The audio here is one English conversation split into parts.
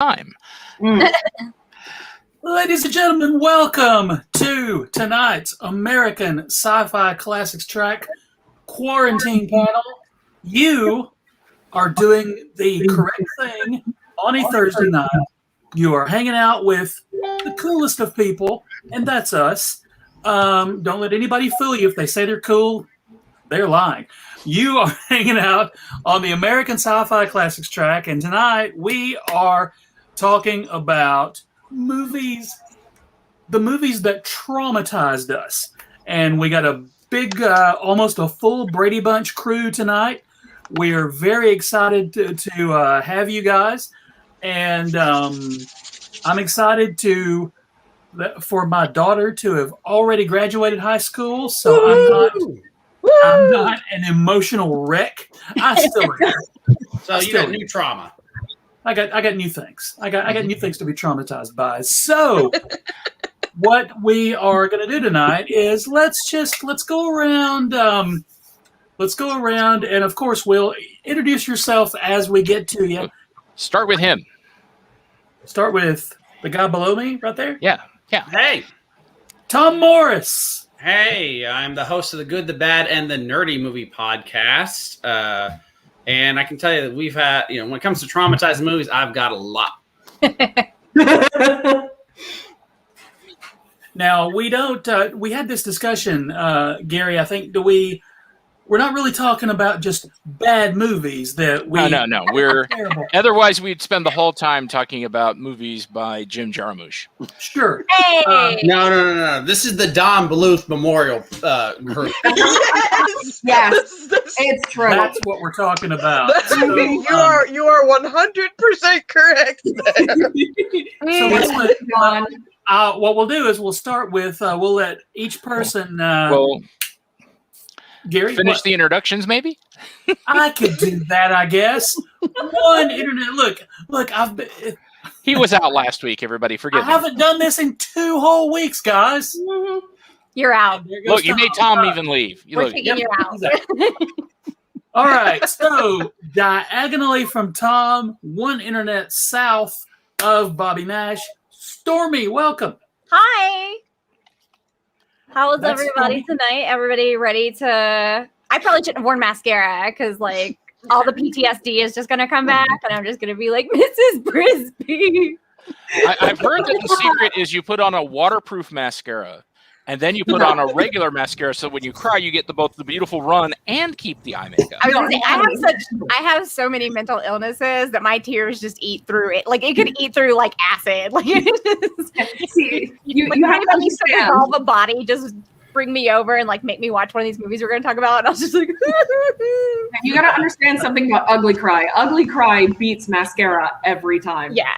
time. Ladies and gentlemen, welcome to tonight's American Sci-Fi Classics Track quarantine panel. You are doing the correct thing on a Thursday night. You are hanging out with the coolest of people, and that's us. Don't let anybody fool you. If they say they're cool, they're lying. You are hanging out on the American Sci-Fi Classics Track, and tonight we are talking about movies, the movies that traumatized us. And we got a big, almost a full Brady Bunch crew tonight. We are very excited to have you guys. And I'm excited for my daughter to have already graduated high school. So I'm not an emotional wreck. I still am. So you got new trauma. I got new things. I got new things to be traumatized by. So what we are going to do tonight is let's go around. Let's go around, and of course, we'll introduce yourself as we get to you. Start with him. Start with the guy below me, right there. Yeah. Hey, Tom Morris. Hey, I'm the host of the Good, the Bad, and the Nerdy Movie Podcast. And I can tell you that we've had, when it comes to traumatized movies, I've got a lot. Now, we don't, we had this discussion, Gary, I think, we're not really talking about just bad movies that we... No. Otherwise, we'd spend the whole time talking about movies by Jim Jarmusch. Sure. Hey! No. This is the Don Bluth Memorial group. Yes. It's true. That's what we're talking about. You are 100% correct. What we'll do is we'll start with we'll let each person. Gary, finish the introductions, maybe. I could do that, I guess. One internet. Look. He was out last week. Everybody, forgive me. I haven't done this in 2 whole weeks, guys. You're out. Look, you made Tom even leave. We're taking you out. All right. So diagonally from Tom, one internet south of Bobby Nash, Stormy. Welcome. Hi. How was everybody tonight? Everybody ready to... I probably shouldn't have worn mascara because, all the PTSD is just going to come back and I'm just going to be like, Mrs. Brisby. I've heard that the secret is you put on a waterproof mascara and then you put on a regular mascara so when you cry, you get both the beautiful run and keep the eye makeup. I have so many mental illnesses that my tears just eat through it. It could eat through acid. You have to understand. All the body just bring me over and make me watch one of these movies we're going to talk about. And I was just like, you got to understand something about Ugly Cry. Ugly Cry beats mascara every time. Yeah.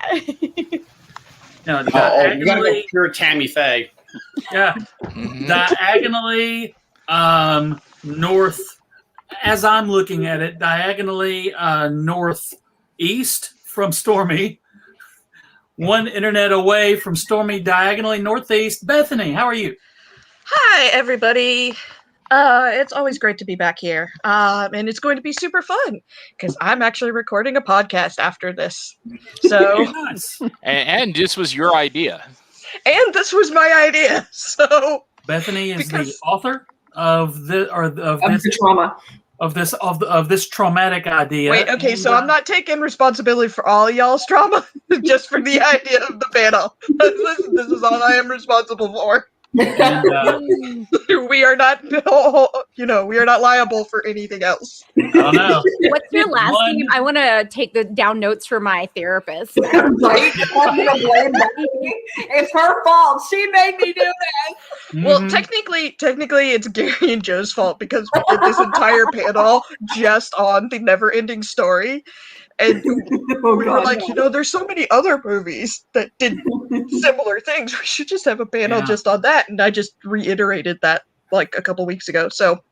No, you got to go pure Tammy Faye. Yeah. Diagonally north, as I'm looking at it, diagonally northeast from Stormy. One internet away from Stormy, diagonally northeast. Bethany, how are you? Hi, everybody. It's always great to be back here. And it's going to be super fun because I'm actually recording a podcast after this. So, Nice. And this was your idea. And this was my idea. So Bethany is the author of this trauma. of this traumatic idea. wait, okay, so I'm not taking responsibility for all y'all's trauma, just for the idea of the panel. This is all I am responsible for. And, we are not, we are not liable for anything else. I don't know. what's your last name? I want to take down notes for my therapist. Right? It's her fault. She made me do this. Well, technically, it's Gary and Joe's fault because we did this entire panel just on the never-ending story. And we were like, there's so many other movies that did similar things. We should just have a panel just on that. And I just reiterated that a couple weeks ago. So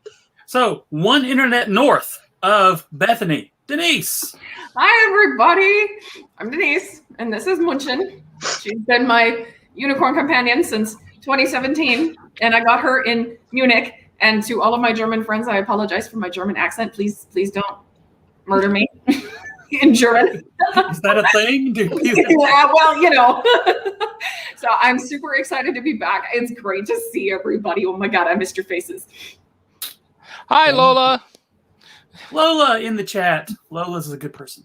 one internet north of Bethany, Denise. Hi, everybody. I'm Denise, and this is Munchin. She's been my unicorn companion since 2017, and I got her in Munich. And to all of my German friends, I apologize for my German accent. Please don't murder me. in German. Is that a thing? Yeah, well, you know. So I'm super excited to be back. It's great to see everybody. Oh my God, I missed your faces. Hi, Lola. Lola in the chat. Lola's a good person.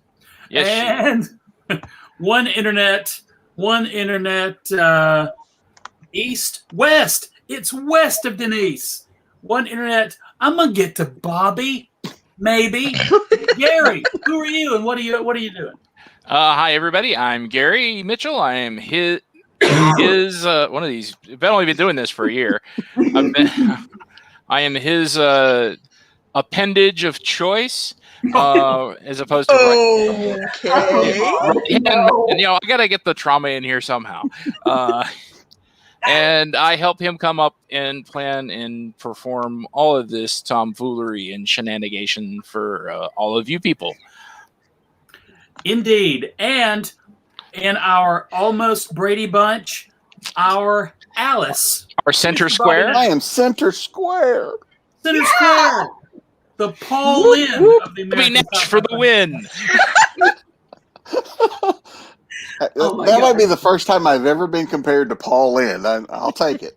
Yes, and one internet, east, west. It's west of Denise. One internet. I'm gonna get to Bobby, maybe. Gary, who are you, and what are you doing? Hi, everybody. I'm Gary Mitchell. I am his one of these. I've only been doing this for a year. I am his appendage of choice, as opposed to Okay. and, you know, I gotta get the trauma in here somehow. And I help him come up and plan and perform all of this tomfoolery and shenanigation for all of you people. Indeed. And in our almost Brady Bunch, our Alice. Our center square. I am center square. Center square. The Paul Lynn of the American Nash for the win. That might be the first time I've ever been compared to Paul Lynn. I'll take it.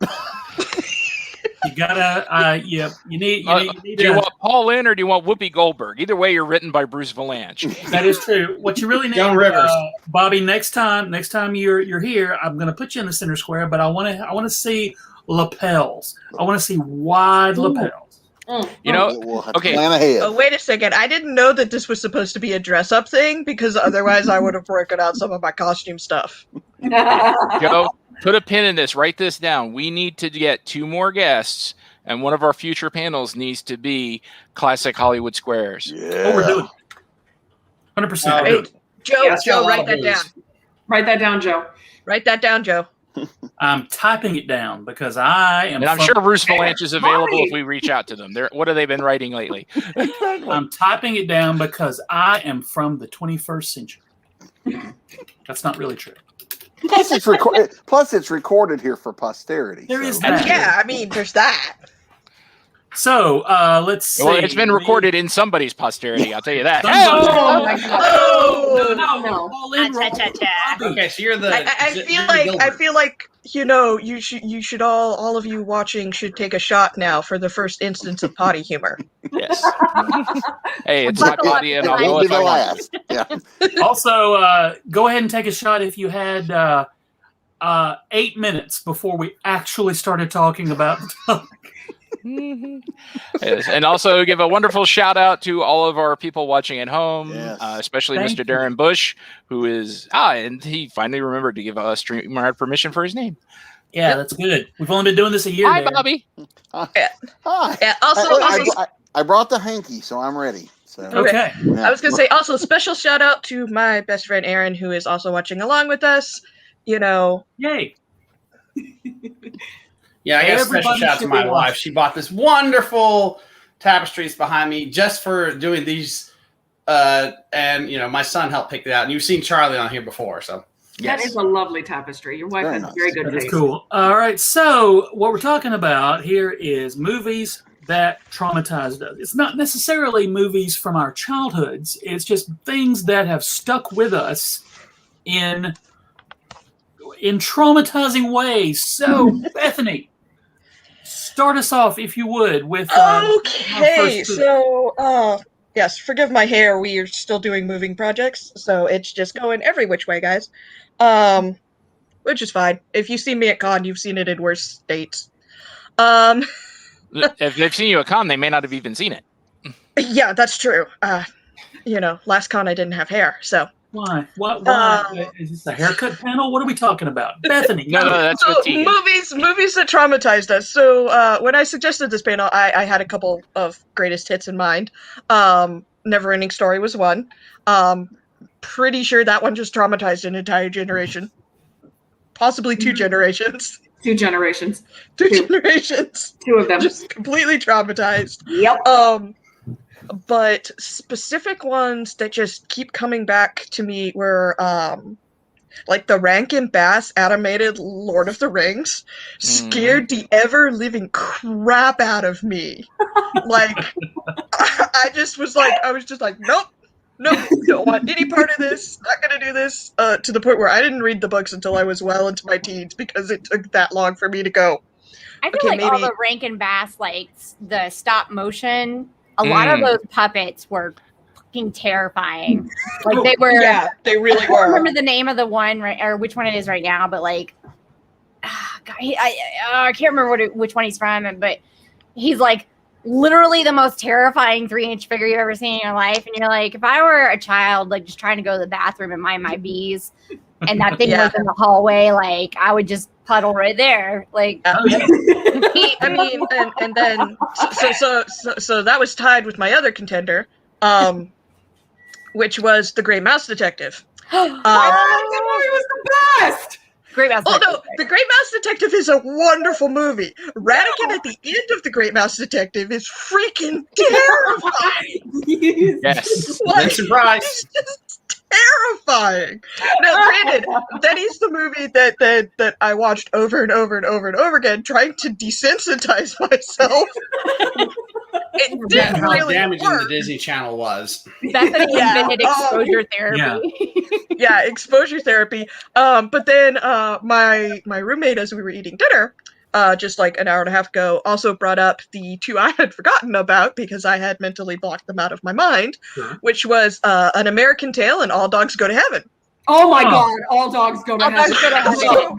You gotta, you need. Do you want Paul Lynn or do you want Whoopi Goldberg? Either way, you're written by Bruce Valanche. That is true. What you really need, Rivers. Bobby. Next time you're here, I'm going to put you in the center square, but I want to see lapels. I want to see wide lapels. You know, We'll have to okay. plan ahead. Oh, wait a second. I didn't know that this was supposed to be a dress-up thing, because otherwise I would have broken out some of my costume stuff. Joe, put a pin in this. Write this down. We need to get 2 more guests, and one of our future panels needs to be classic Hollywood squares. Yeah. Oh, we're doing 100%. Hey, Joe, Yeah, it's got a Joe, lot write of that booze. down. Write that down, Joe. Write that down, Joe. I'm typing it down because I am. And I'm sure Bruce Valanche is available Bobby. if we reach out to them. What have they been writing lately? I'm typing it down because I am from the 21st century. That's not really true. Plus, it's recorded here for posterity. There is so- that. Yeah, I mean, there's that. So let's see. Well, it's been recorded in somebody's posterity. I'll tell you that. Somebody- Oh my God. Oh, No. Paul Lynn wrote Bobby. Okay, so you're the. I feel like you know you should all of you watching should take a shot now for the first instance of potty humor. Yes. Hey, it's my Buckle up body, and It I'll go won't be if the I want. last. Yeah. Also, go ahead and take a shot if you had 8 minutes before we actually started talking about the topic. Yes. And also give a wonderful shout out to all of our people watching at home, Yes. especially Thank Mr. you. Darren Bush, who is and he finally remembered to give us StreamYard permission for his name. Yeah, that's good. We've only been doing this a year. Hi, Darren. Bobby. Hi. Yeah, also, I brought the hanky, so I'm ready. So Okay. yeah. I was gonna say also special shout out to my best friend Aaron, who is also watching along with us. You know, Yay. Yeah, I got a Everybody special shout out to should my be wife. watching. She bought this wonderful tapestries behind me just for doing these. And you know, my son helped pick it out. And you've seen Charlie on here before, so That is a lovely tapestry. Your wife Very has nice. very good That is taste. cool. All right. So what we're talking about here is movies that traumatized us. It's not necessarily movies from our childhoods. It's just things that have stuck with us in traumatizing ways. So Bethany, start us off if you would with okay, so yes, forgive my hair. We are still doing moving projects, so it's just going every which way, guys. Which is fine. If you see me at con, you've seen it in worse states. If they've seen you at con, they may not have even seen it. Yeah, that's true. You know, last con I didn't have hair, so. why? Why? Is this a haircut panel? What are we talking about? Bethany. No, that's So with Tegan. movies that traumatized us. So when I suggested this panel, I had a couple of greatest hits in mind. Neverending Story was one. Pretty sure that one just traumatized an entire generation, possibly 2 generations. 2 generations. Two Two. generations. 2 of them. Just completely traumatized. Yep. But specific ones that just keep coming back to me were like the Rankin Bass animated Lord of the Rings scared the ever living crap out of me. Like I was just like, nope, don't want any part of this. Not gonna do this. To the point where I didn't read the books until I was well into my teens because it took that long for me to go. I feel Okay, like all maybe- the Rankin Bass, like the stop motion, a lot of those puppets were fucking terrifying. Like they were. Yeah, they really I don't were. remember the name of the one or which one it is right now, but like, God, I can't remember which one he's from, but he's like literally the most terrifying 3-inch figure you've ever seen in your life. And you're like, if I were a child, like just trying to go to the bathroom and mind my bees, and that thing was in the hallway, like I would just puddle right there. Like, I mean, and then so that was tied with my other contender, which was The Gray Mouse Detective. That movie was the best. Great Mouse. Oh no, The Great Mouse Detective is a wonderful movie. Radigan at the end of The Great Mouse Detective is freaking terrifying. Yes. Like, Surprise. it's just terrifying. Now, granted, that is the movie that I watched over and over and over and over again, trying to desensitize myself. It Forget didn't how really damaging work. the Disney Channel was. Bethany Yeah. invented exposure therapy. Yeah, exposure therapy. But then my roommate, as we were eating dinner, just like an hour and a half ago, also brought up the two I had forgotten about because I had mentally blocked them out of my mind, which was An American Tale and All Dogs Go to Heaven. Oh my God! All dogs go to All heaven. dogs go to heaven. So,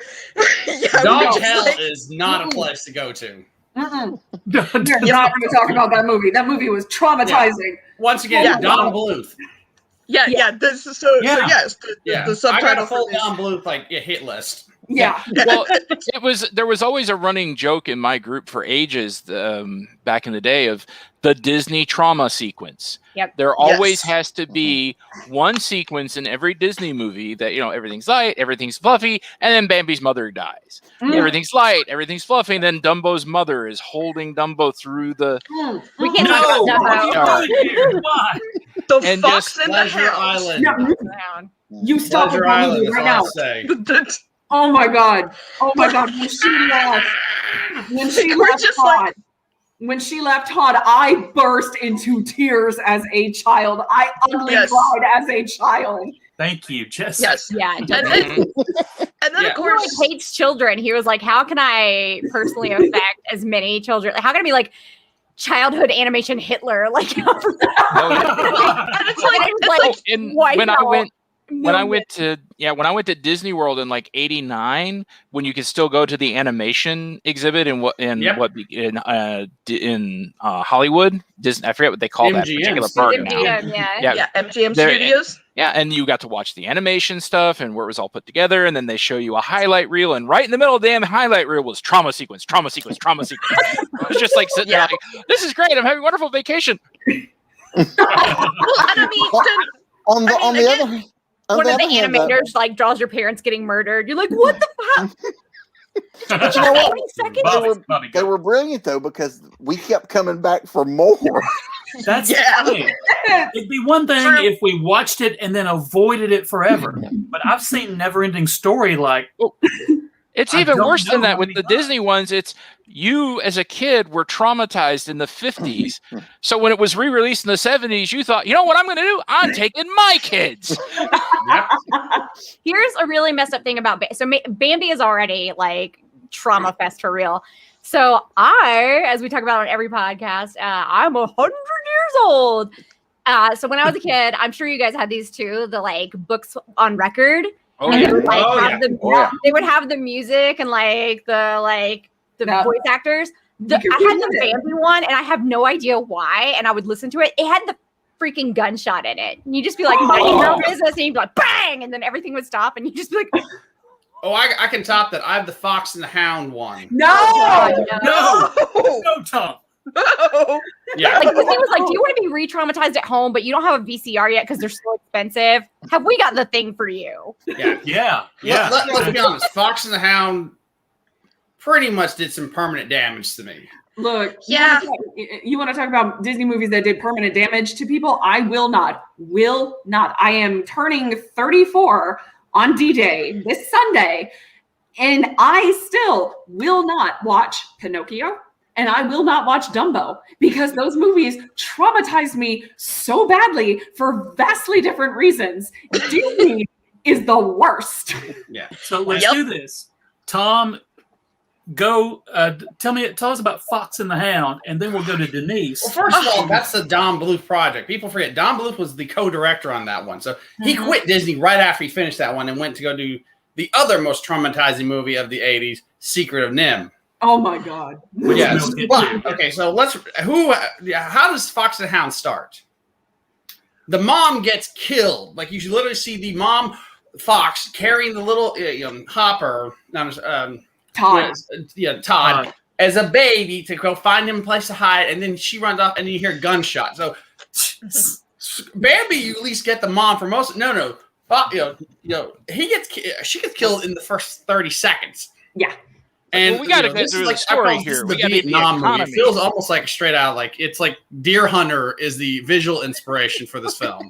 yeah, Dog we just, hell like, is not a place to go to. Mm-mm. We're not going to talk about that movie. That movie was traumatizing. Once again, Yeah. Don Bluth. yeah. So yes, the I subtitle got a for full this. Don Bluth hit list. Yeah. Well, there was always a running joke in my group for ages back in the day of the Disney trauma sequence. Yep. There always Yes. has to be one sequence in every Disney movie that, everything's light, everything's fluffy, and then Bambi's mother dies. Everything's light, everything's fluffy, and then Dumbo's mother is holding Dumbo through the We can't No, talk what about are you doing here? Why? The And Fox just and the Pleasure Hound. Island. that. You stop Pleasure with that Island movie is right all now. I'll say. Oh my God. Oh my God. When she left, We're just like- when she left Todd, I burst into tears as a child. I ugly Yes. cried as a child. Thank you, Jess. Yes. Yeah, And then, and then Yeah. of he like course, hates children. He was like, "How can I personally affect as many children? Like, how can I be like childhood animation Hitler?" Like, and it's like, and wipe when I out went when I millions. went to Disney World in like '89, when you could still go to the animation exhibit in Hollywood, Disney, I forget what they call that MGM particular park now. MGM, yeah. Yeah. yeah, MGM There- Studios. Yeah, and you got to watch the animation stuff and where it was all put together, and then they show you a highlight reel, and right in the middle of the damn highlight reel was trauma sequence. It was just like sitting there like, this is great, I'm having a wonderful vacation. Well, and I mean, then, On the other hand, One of the animators like draws your parents getting murdered. You're like, what the fuck? But you know what? 20 seconds? Bobby, They were brilliant though because we kept coming back for more. That's Yeah. fine. It'd be one thing True. if we watched it and then avoided it forever. But I've seen Never-Ending Story like It's I even don't worse than know that how with many the times. Disney ones. It's you as a kid were traumatized in the 50s. So when it was re-released in the 70s, you thought, you know what I'm going to do? I'm taking my kids. Here's a really messed up thing about Bambi is already like trauma fest for real. So as we talk about on every podcast, I'm 100 years old. So when I was a kid, I'm sure you guys had these too, the like books on record. Oh, And yeah. they would like Oh, have yeah. the they would have the music and like the Yeah. voice actors. I had the Bambi one, and I have no idea why. And I would listen to it. It had the freaking gunshot in it. And you'd just be like minding your own business, and you'd be like bang, and then everything would stop, and you'd just be like, Oh, I can top that. I have the Fox and the Hound one. No. no, no, no, Tom. no. Yeah. like Disney was like, do you want to be re-traumatized at home, but you don't have a VCR yet because they're so expensive? Have we got the thing for you? Yeah. Yeah. Let's be honest. Fox and the Hound pretty much did some permanent damage to me. Look, Yeah. you want to talk about Disney movies that did permanent damage to people? I will not. Will not. I am turning 34 on D-Day this Sunday, and I still will not watch Pinocchio and I will not watch Dumbo because those movies traumatized me so badly for vastly different reasons. Disney is the worst. Yeah. So let's do this. Tom, go tell us about Fox and the Hound, and then we'll go to Denise. Well, first of all, that's the Don Bluth project. People forget Don Bluth was the co-director on that one. So he quit Disney right after he finished that one and went to go do the other most traumatizing movie of the 80s, Secret of Nim. Oh my God. Yes. Okay, so how does Fox and the Hound start? The mom gets killed. Like, you should literally see the mom Fox carrying the little Hopper, Todd. Todd as a baby to go find him a place to hide, and then she runs off, and then you hear gunshots. So Bambi, you at least get the mom for most. No, she gets killed in the first 30 seconds. Yeah. And we got to get through the story here. We got Vietnam movie. It feels almost like straight out, like it's like Deer Hunter is the visual inspiration for this film.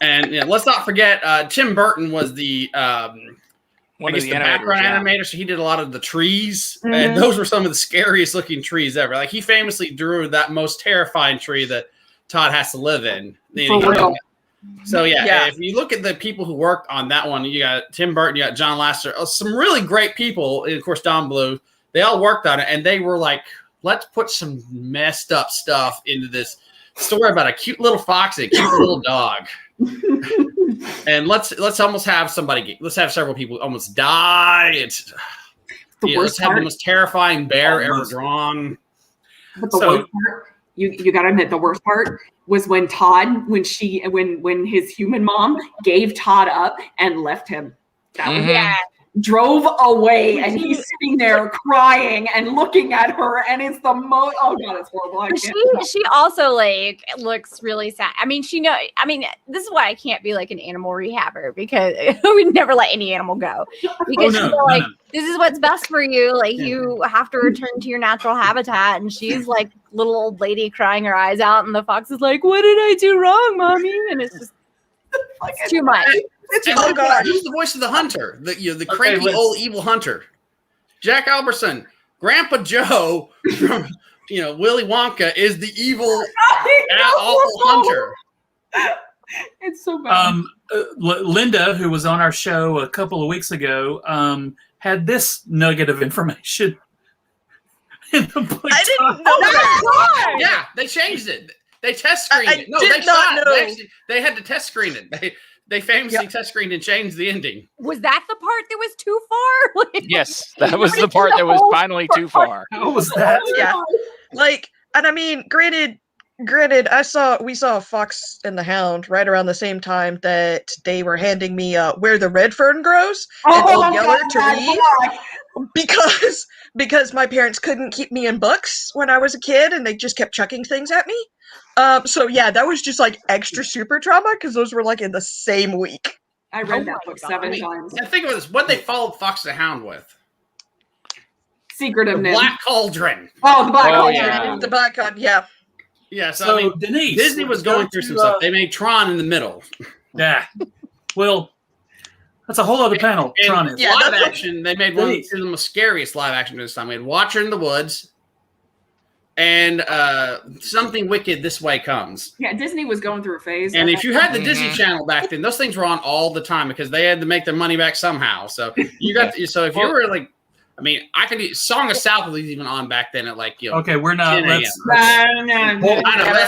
And let's not forget, Tim Burton was the one of the background animator, so he did a lot of the trees, and those were some of the scariest looking trees ever. Like, he famously drew that most terrifying tree that Todd has to live in. So if you look at the people who worked on that one, you got Tim Burton, you got John Lasseter, some really great people, and of course Don Bluth. They all worked on it, and they were like, let's put some messed up stuff into this story about a cute little fox and a cute little dog. And let's almost have several people almost die. Let's have the most terrifying bear ever drawn. But the worst part, you gotta admit, the worst part was when his human mom gave Todd up and left him. That was drove away, and he's sitting there crying and looking at her, and it's the most. Oh God, it's horrible. She also like looks really sad. I mean, this is why I can't be like an animal rehabber, because we never let any animal go, because this is what's best for you. Like, you have to return to your natural habitat, and she's like little old lady crying her eyes out, and the fox is like, "What did I do wrong, mommy?" And it's just it's too much. Oh God! Who's the voice of the hunter? The cranky old evil hunter, Jack Albertson. Grandpa Joe from Willy Wonka is the evil awful hunter. It's so bad. Linda, who was on our show a couple of weeks ago, had this nugget of information in the book. I didn't know that. Yeah, they changed it. They test screened it. No, did not know. They had to test screen it. They famously test screened and changed the ending. Was that the part that was too far? Yes, that was the part that was finally too far. How was that? Yeah. Like, and I mean, granted, we saw Fox and the Hound right around the same time that they were handing me Where the Red Fern Grows and Old Yeller to read, because my parents couldn't keep me in books when I was a kid, and they just kept chucking things at me. So yeah, that was just like extra super trauma, because those were like in the same week. I read that book 7 times. And think of this: what they followed Fox and the Hound with? Secret of Nim. Black Cauldron. Oh, the Black Cauldron. Yeah. The Black Cauldron, yeah. Yeah, so I mean, Denise, Disney was going through some stuff. They made Tron in the middle. Yeah. Well, that's a whole other panel. Tron is. Live action, they made one of the most scariest live action this time. We had Watcher in the Woods and Something Wicked This Way Comes. Yeah, Disney was going through a phase. And if you had the Disney Channel back then, those things were on all the time because they had to make their money back somehow. So you got so if you were like, I mean, Song of South was even on back then at like, okay, we're not. I know that's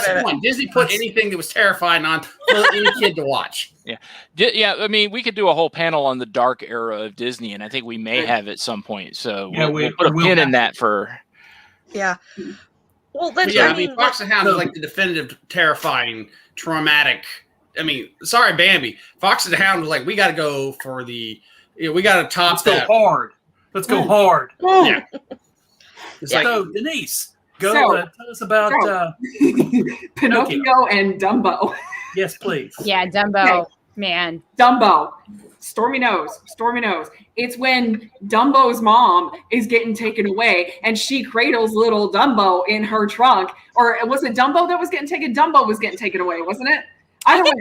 the point. Disney put anything that was terrifying on for any kid to watch. Yeah. I mean, we could do a whole panel on the dark era of Disney, and I think we may have at some point. So we'll put a pin in that for. Yeah. Well, that's I mean, Fox and Hound is like the definitive, terrifying, traumatic. I mean, sorry, Bambi. Fox and the Hound was like, we got to go for the. We got to top that. Go hard. Let's go hard. Yeah. So, Denise, tell us about Pinocchio and Dumbo. Yes, please. Yeah, Dumbo. Okay. Man. Dumbo. Stormy knows. It's when Dumbo's mom is getting taken away, and she cradles little Dumbo in her trunk. Or was it Dumbo that was getting taken? Dumbo was getting taken away, wasn't it? Either way.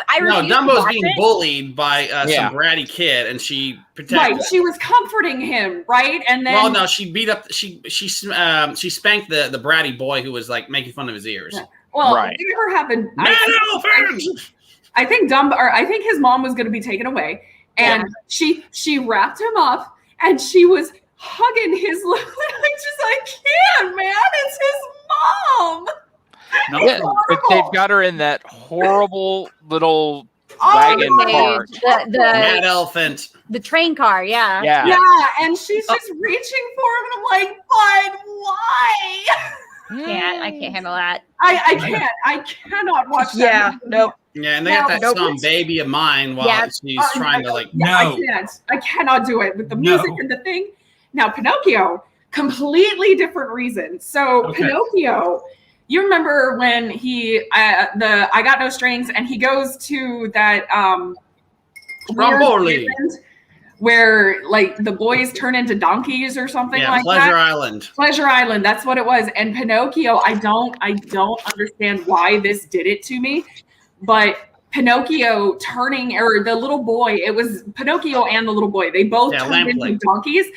I No, refuse to Dumbo's watch being it. bullied by some bratty kid, and she protected. Right, she was comforting him, right? And then, well, no, she beat up. She spanked the bratty boy who was like making fun of his ears. Yeah. Well, Right. whatever happened, I think I think his mom was going to be taken away, and she wrapped him up, and she was hugging his. I can't, man. It's his mom. No, Yeah, but they've got her in that horrible little wagon car. The Mad elephant. the train car, yeah. Yeah. Yeah, and she's just reaching for him, and I'm like, but why? I can't handle that. I can't. I cannot watch that. Yeah, movie. nope. Yeah, and they got that Nope. song "Baby of Mine" while she's trying to like. Yeah, No. I can't. I cannot do it with the music and the thing. Now, Pinocchio, completely different reason. So Okay. Pinocchio, you remember when I Got No Strings, and he goes to that weird Stromboli. island where like the boys turn into donkeys or something like Pleasure that. Island. Pleasure Island, that's what it was. And Pinocchio, I don't understand why this did it to me, but Pinocchio turning, or the little boy, it was Pinocchio and the little boy, they both turned into donkeys.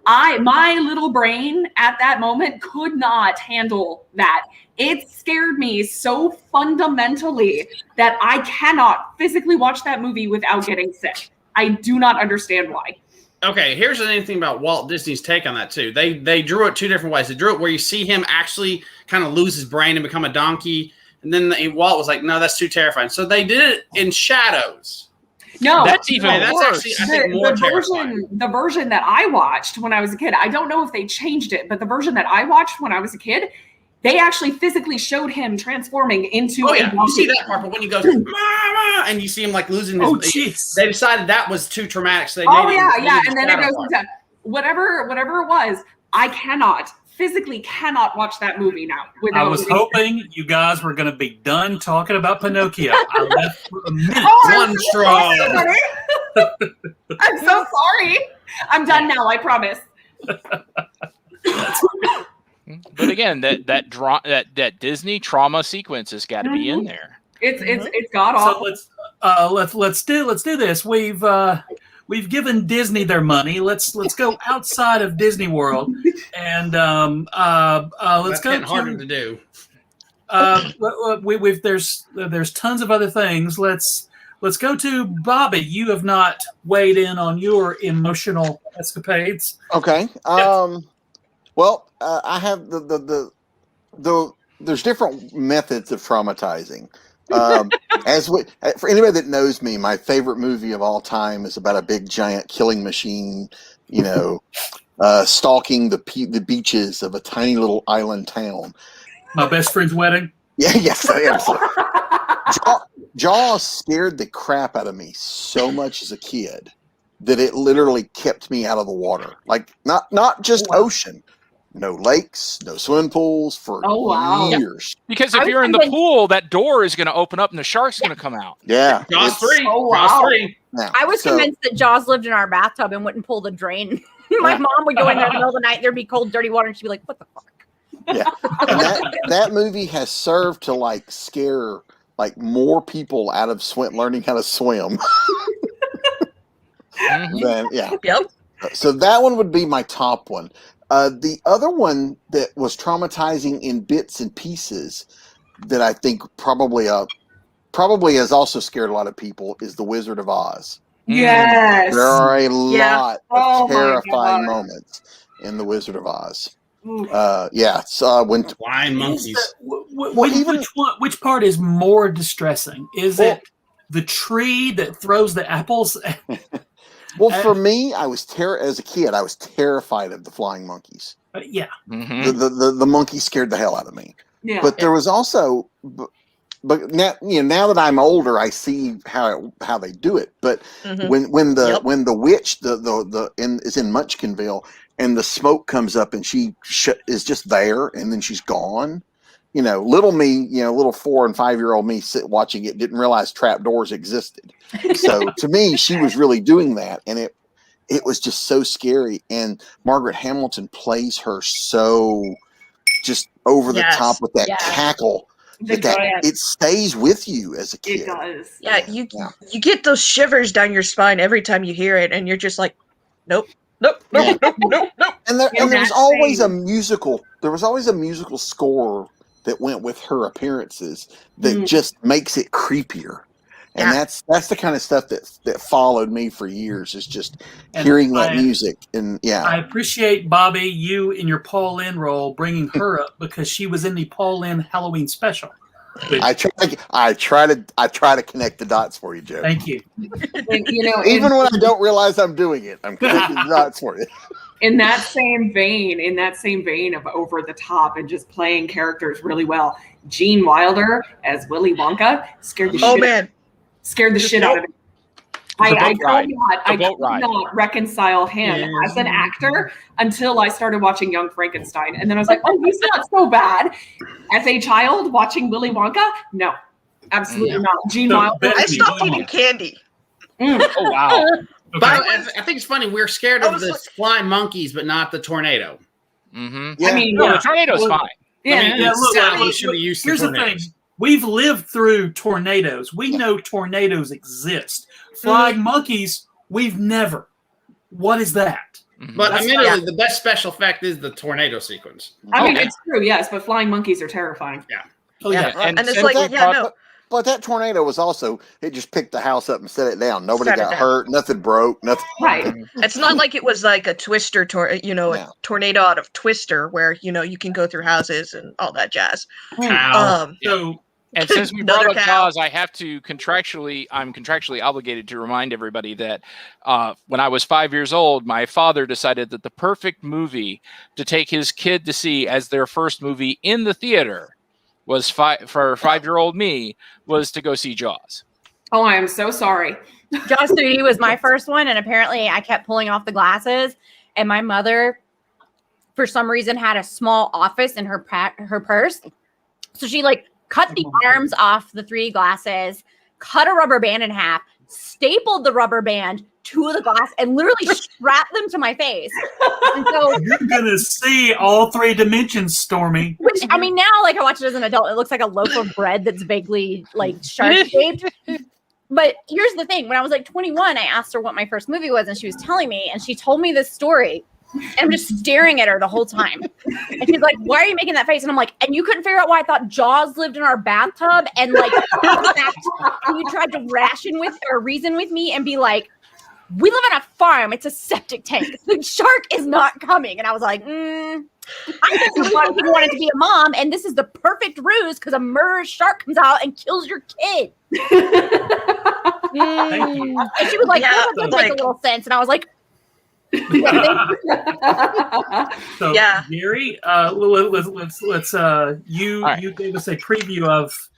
My little brain at that moment could not handle that. It scared me so fundamentally that I cannot physically watch that movie without getting sick. I do not understand why. Okay, here's the thing about Walt Disney's take on that too. They drew it two different ways. They drew it where you see him actually kind of lose his brain and become a donkey, and then Walt was like, "No, that's too terrifying." So they did it in shadows. No, That's even that's worse. actually, I think, more terrifying. The version that I watched when I was a kid, I don't know if they changed it, but the version that I watched when I was a kid, they actually physically showed him transforming into a donkey. You see that part, but when he goes "Mama," and you see him like losing his, jeez. they decided that was too traumatic. So they and then it goes into whatever it was. I physically cannot watch that movie now. I was hoping you guys were going to be done talking about Pinocchio. I left for a minute. One straw. I'm so sorry. I'm done now. I promise. But again, that Disney trauma sequence has got to be in there. It's god awful. So let's do this. We've given Disney their money. Let's go outside of Disney World and let's go. Harder to do. There's tons of other things. Let's go to Bobby. You have not weighed in on your emotional escapades. Okay. Well, I have there's different methods of traumatizing. For anybody that knows me, my favorite movie of all time is about a big giant killing machine, stalking the beaches of a tiny little island town. My best friend's wedding. Yeah, yes, Jaws scared the crap out of me so much as a kid that it literally kept me out of the water. Like not just ocean. No lakes, no swimming pools for years. Because if you're in the pool, that door is going to open up and the shark's going to come out. Yeah. Jaws 3. Oh, wow. Jaws 3. Yeah, I was convinced that Jaws lived in our bathtub and wouldn't pull the drain. My mom would go in there in the middle of the night, there'd be cold, dirty water, and she'd be like, what the fuck? Yeah. And that movie has served to scare more people out of learning how to swim. Yep. So that one would be my top one. The other one that was traumatizing in bits and pieces that I think probably has also scared a lot of people is The Wizard of Oz. Yes. There are a lot of my terrifying God. moments in The Wizard of Oz. Ooh. When Flying monkeys. Which part is more distressing? Is it the tree that throws the apples? well, for me, as a kid, I was terrified of the flying monkeys. Yeah. Mm-hmm. The monkey scared the hell out of me. Yeah. But there was also, but now that I'm older, I see how they do it. But when the witch is in Munchkinville and the smoke comes up and she is just there and then she's gone. Little me, little 4 and 5-year-old me watching it didn't realize trapdoors existed. So to me, she was really doing that, and it was just so scary. And Margaret Hamilton plays her so just over the top with that cackle. it stays with you as a kid. It does. Yeah, you get those shivers down your spine every time you hear it, and you're just like, nope. And there was always a musical. There was always a musical score that went with her appearances that just makes it creepier. And that's the kind of stuff that followed me for years, is just hearing that music. And I appreciate, Bobby, you in your Paul Lynde role bringing her up, because she was in the Paul Lynde Halloween special. I try to connect the dots for you, Joe. Thank you. Even when I don't realize I'm doing it, I'm connecting the dots for you. In that same vein of over the top and just playing characters really well, Gene Wilder as Willy Wonka scared the shit out of me. I could not reconcile him as an actor until I started watching Young Frankenstein. And then I was like, oh, he's not so bad. As a child watching Willy Wonka, no, absolutely not. Gene Wilder. I stopped eating candy. Oh, wow. But I think it's funny. We're scared of the flying monkeys, but not the tornado. Mm-hmm. Yeah. I mean, the tornado's fine. Here's the thing. We've lived through tornadoes. We know tornadoes exist. Flying monkeys, we've never. What is that? But admittedly, the best special effect is the tornado sequence. I mean, it's true, yes, but flying monkeys are terrifying. Yeah. Oh, yeah. And it's like, But that tornado was also, it just picked the house up and set it down. Nobody got hurt. Nothing broke. Nothing. Right. It's not like it was like a Twister, a tornado out of Twister where, you can go through houses and all that jazz. And since we brought up Jaws, I have to I'm contractually obligated to remind everybody that when I was 5 years old, my father decided that the perfect movie to take his kid to see as their first movie in the theater was for 5-year-old me was to go see Jaws. Oh, I am so sorry. Jaws 3D was my first one, and apparently I kept pulling off the glasses, and my mother, for some reason, had a small office in her purse. So she cut the arms off the 3D glasses, cut a rubber band in half, stapled the rubber band to the glass, and literally strapped them to my face. And so you're gonna see all 3 dimensions, Stormy. Which, I mean, now I watch it as an adult, it looks like a loaf of bread that's vaguely shark shaped. But here's the thing: when I was 21, I asked her what my first movie was, and she was telling me, and she told me this story. And I'm just staring at her the whole time. And she's like, why are you making that face? And I'm like, and you couldn't figure out why I thought Jaws lived in our bathtub, and you tried to reason with me and be like, we live on a farm. It's a septic tank. The shark is not coming. And I was like, I just wanted to be a mom, and this is the perfect ruse because a murderous shark comes out and kills your kid. Thank you. And she was like, that doesn't make a little sense. And I was like, so Gary, let's you gave us a preview of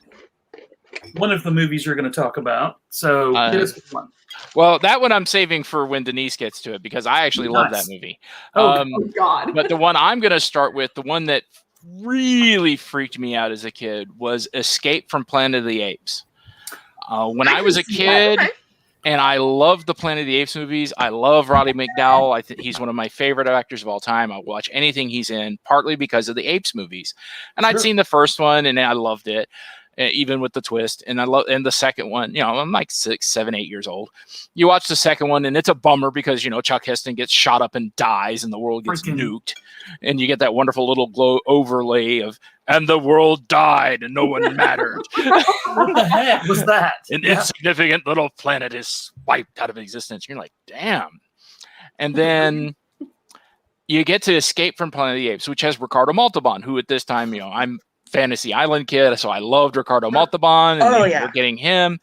one of the movies you're going to talk about. So here's one. Well, that one I'm saving for when Denise gets to it, because I actually love that movie. Oh God! But the one I'm going to start with, the one that really freaked me out as a kid, was Escape from Planet of the Apes. When I was a kid. And I love the Planet of the Apes movies. I love Roddy McDowall. I think he's one of my favorite actors of all time. I'll watch anything he's in, partly because of the Apes movies. And I'd seen the first one, and I loved it, even with the twist. And and the second one. I'm 6, 7, 8 years old. You watch the second one, and it's a bummer because Chuck Heston gets shot up and dies, and the world gets nuked, and you get that wonderful little glow overlay of "and the world died, and no one mattered." What the heck was that? An insignificant little planet is wiped out of existence. You're like, damn. And then you get to Escape from Planet of the Apes, which has Ricardo Montalban, who at this time, I'm Fantasy Island kid, so I loved Ricardo Montalban, and we're getting him,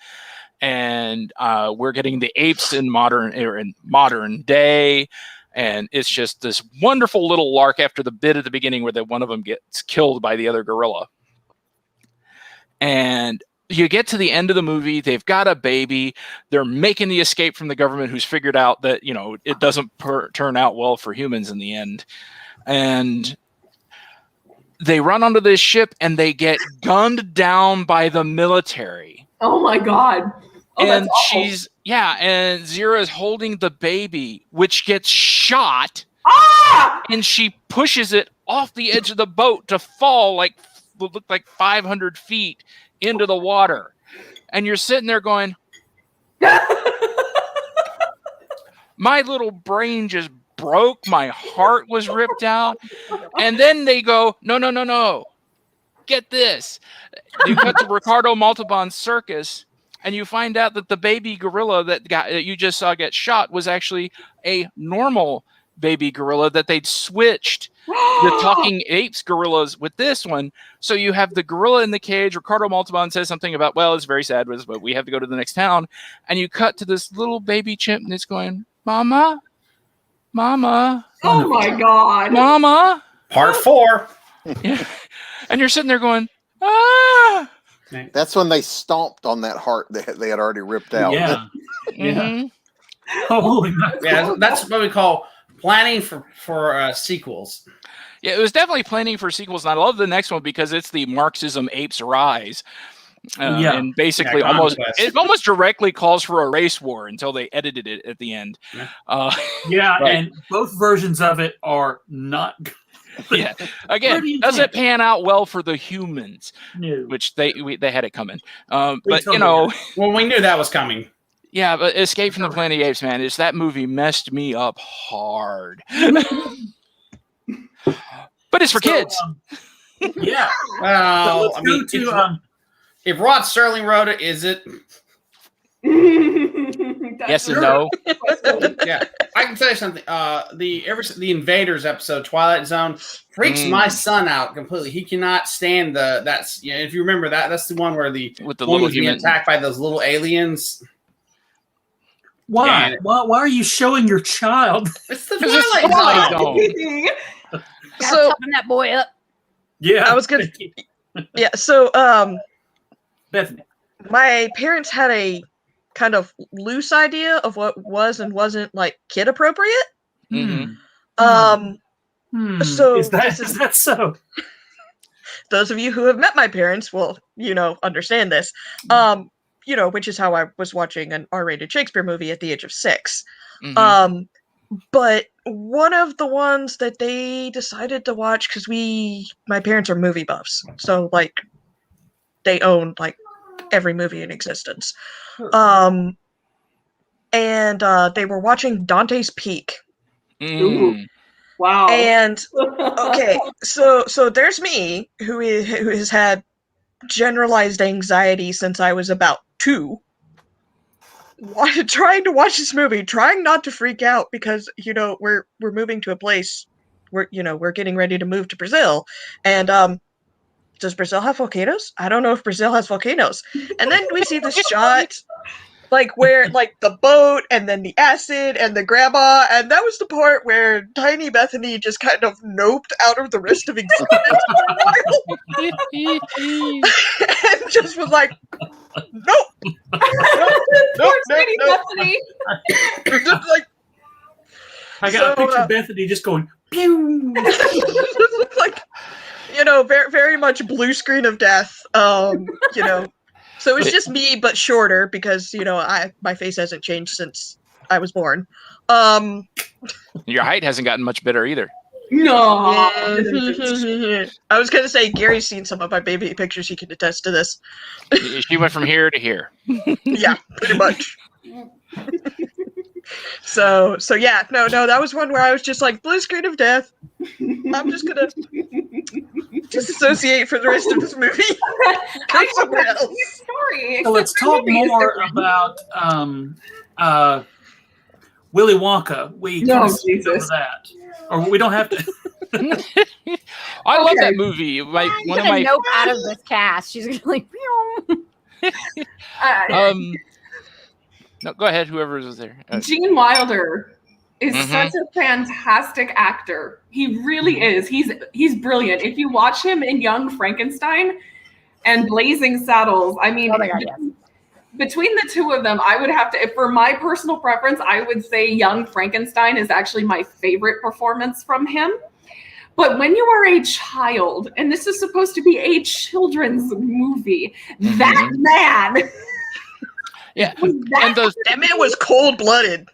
and we're getting the apes in modern day. And it's just this wonderful little lark after the bit at the beginning where one of them gets killed by the other gorilla. And you get to the end of the movie. They've got a baby. They're making the escape from the government, who's figured out that, it doesn't turn out well for humans in the end. And they run onto this ship and they get gunned down by the military. Oh, my God. Oh, and and Zira is holding the baby, which gets shot, and she pushes it off the edge of the boat to fall looked like 500 feet into the water. And you're sitting there going, my little brain just broke. My heart was ripped out. And then they go, no. Get this. You cut to Ricardo Montalban's circus, and you find out that the baby gorilla that you just saw get shot was actually a normal baby gorilla that they'd switched the talking apes gorillas with this one. So you have the gorilla in the cage. Ricardo Montalban says something about, well, it's very sad, but we have to go to the next town. And you cut to this little baby chimp, and it's going, Mama. Oh my God. Mama. Part 4. Yeah. And you're sitting there going, ah. That's when they stomped on that heart that they had already ripped out. Yeah. Mm-hmm. Holy mackerel. Yeah, that's what we call planning for sequels. Yeah, it was definitely planning for sequels. And I love the next one because it's the Marxism Apes Rise. And basically it almost directly calls for a race war until they edited it at the end. And both versions of it are not good. Yeah. Again, doesn't pan out well for the humans, No. which they had it coming. But well, we knew that was coming. Yeah, but Escape from the Planet of the Apes, man, that movie messed me up hard. But it's for kids. Yeah. Well, so let's go to if Rod Serling wrote it, is it? Yes and no. Yeah, I can tell you something. The Invaders episode, Twilight Zone, freaks my son out completely. He cannot stand if you remember that's the one where with the little being attacked by those little aliens. Why? Why are you showing your child? It's the Twilight Zone. So toughen that boy up. Yeah, I was gonna. Yeah, so Bethany, my parents had a kind of loose idea of what was and wasn't like kid appropriate. Mm-hmm. So is that so? Those of you who have met my parents will, understand this. Which is how I was watching an R-rated Shakespeare movie at the age of 6. Mm-hmm. But one of the ones that they decided to watch, because my parents are movie buffs, so like they own like every movie in existence. And they were watching Dante's Peak. Ooh. Wow. And okay, so there's me who has had generalized anxiety since I was about 2. Trying to watch this movie, trying not to freak out because we're moving to a place where we're getting ready to move to Brazil, and does Brazil have volcanoes? I don't know if Brazil has volcanoes. And then we see this shot, like where like the boat and then the acid and the grandma, and that was the part where tiny Bethany just kind of noped out of the rest of existence for a while. And just was like, nope. Poor tiny Bethany. Just like, I got a picture of Bethany just going pew. Like, very, very much blue screen of death. So it's just me, but shorter because my face hasn't changed since I was born. Your height hasn't gotten much better either. No. I was gonna say Gary's seen some of my baby pictures. He can attest to this. She went from here to here. Yeah, pretty much. So yeah, no, that was one where I was just like, blue screen of death. I'm just gonna disassociate for the rest of this movie. Go somewhere else. Story, so let's talk more about Willy Wonka. We can skip over that, or we don't have to. I love that movie. Like one of my nope out of this cast. She's gonna like. No, go ahead. Whoever was there. Gene Wilder is such a fantastic actor. He really is. He's brilliant. If you watch him in Young Frankenstein and Blazing Saddles, I mean, between the two of them, I would have to, for my personal preference, I would say Young Frankenstein is actually my favorite performance from him. But when you are a child, and this is supposed to be a children's movie, that man. Yeah, That man was cold-blooded.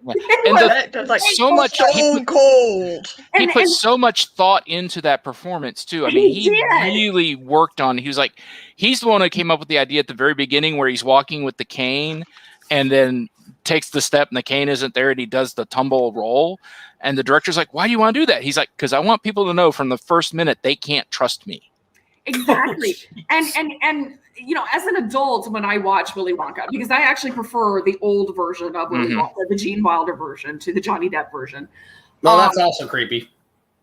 And like so much stone cold. He put so much thought into that performance too. I mean, he really worked on. He was like, he's the one who came up with the idea at the very beginning where he's walking with the cane, and then takes the step and the cane isn't there, and he does the tumble roll. And the director's like, "Why do you want to do that?" He's like, "Because I want people to know from the first minute they can't trust me." Exactly. And you know, as an adult, when I watch Willy Wonka, because I actually prefer the old version of Willy Wonka, the Gene Wilder version, to the Johnny Depp version. No, that's also creepy.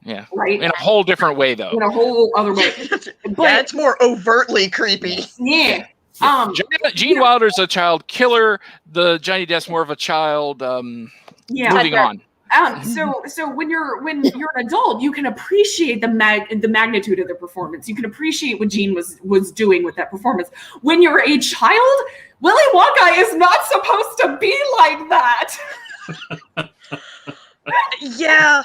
Yeah. Right. In a whole different way, though. In a whole other way. Yeah, it's more overtly creepy. Yeah. Gene Wilder's a child killer. The Johnny Depp's more of a child. Moving on. So when you're an adult, you can appreciate the magnitude of the performance. You can appreciate what Gene was doing with that performance. When you're a child, Willy Wonka is not supposed to be like that. Yeah,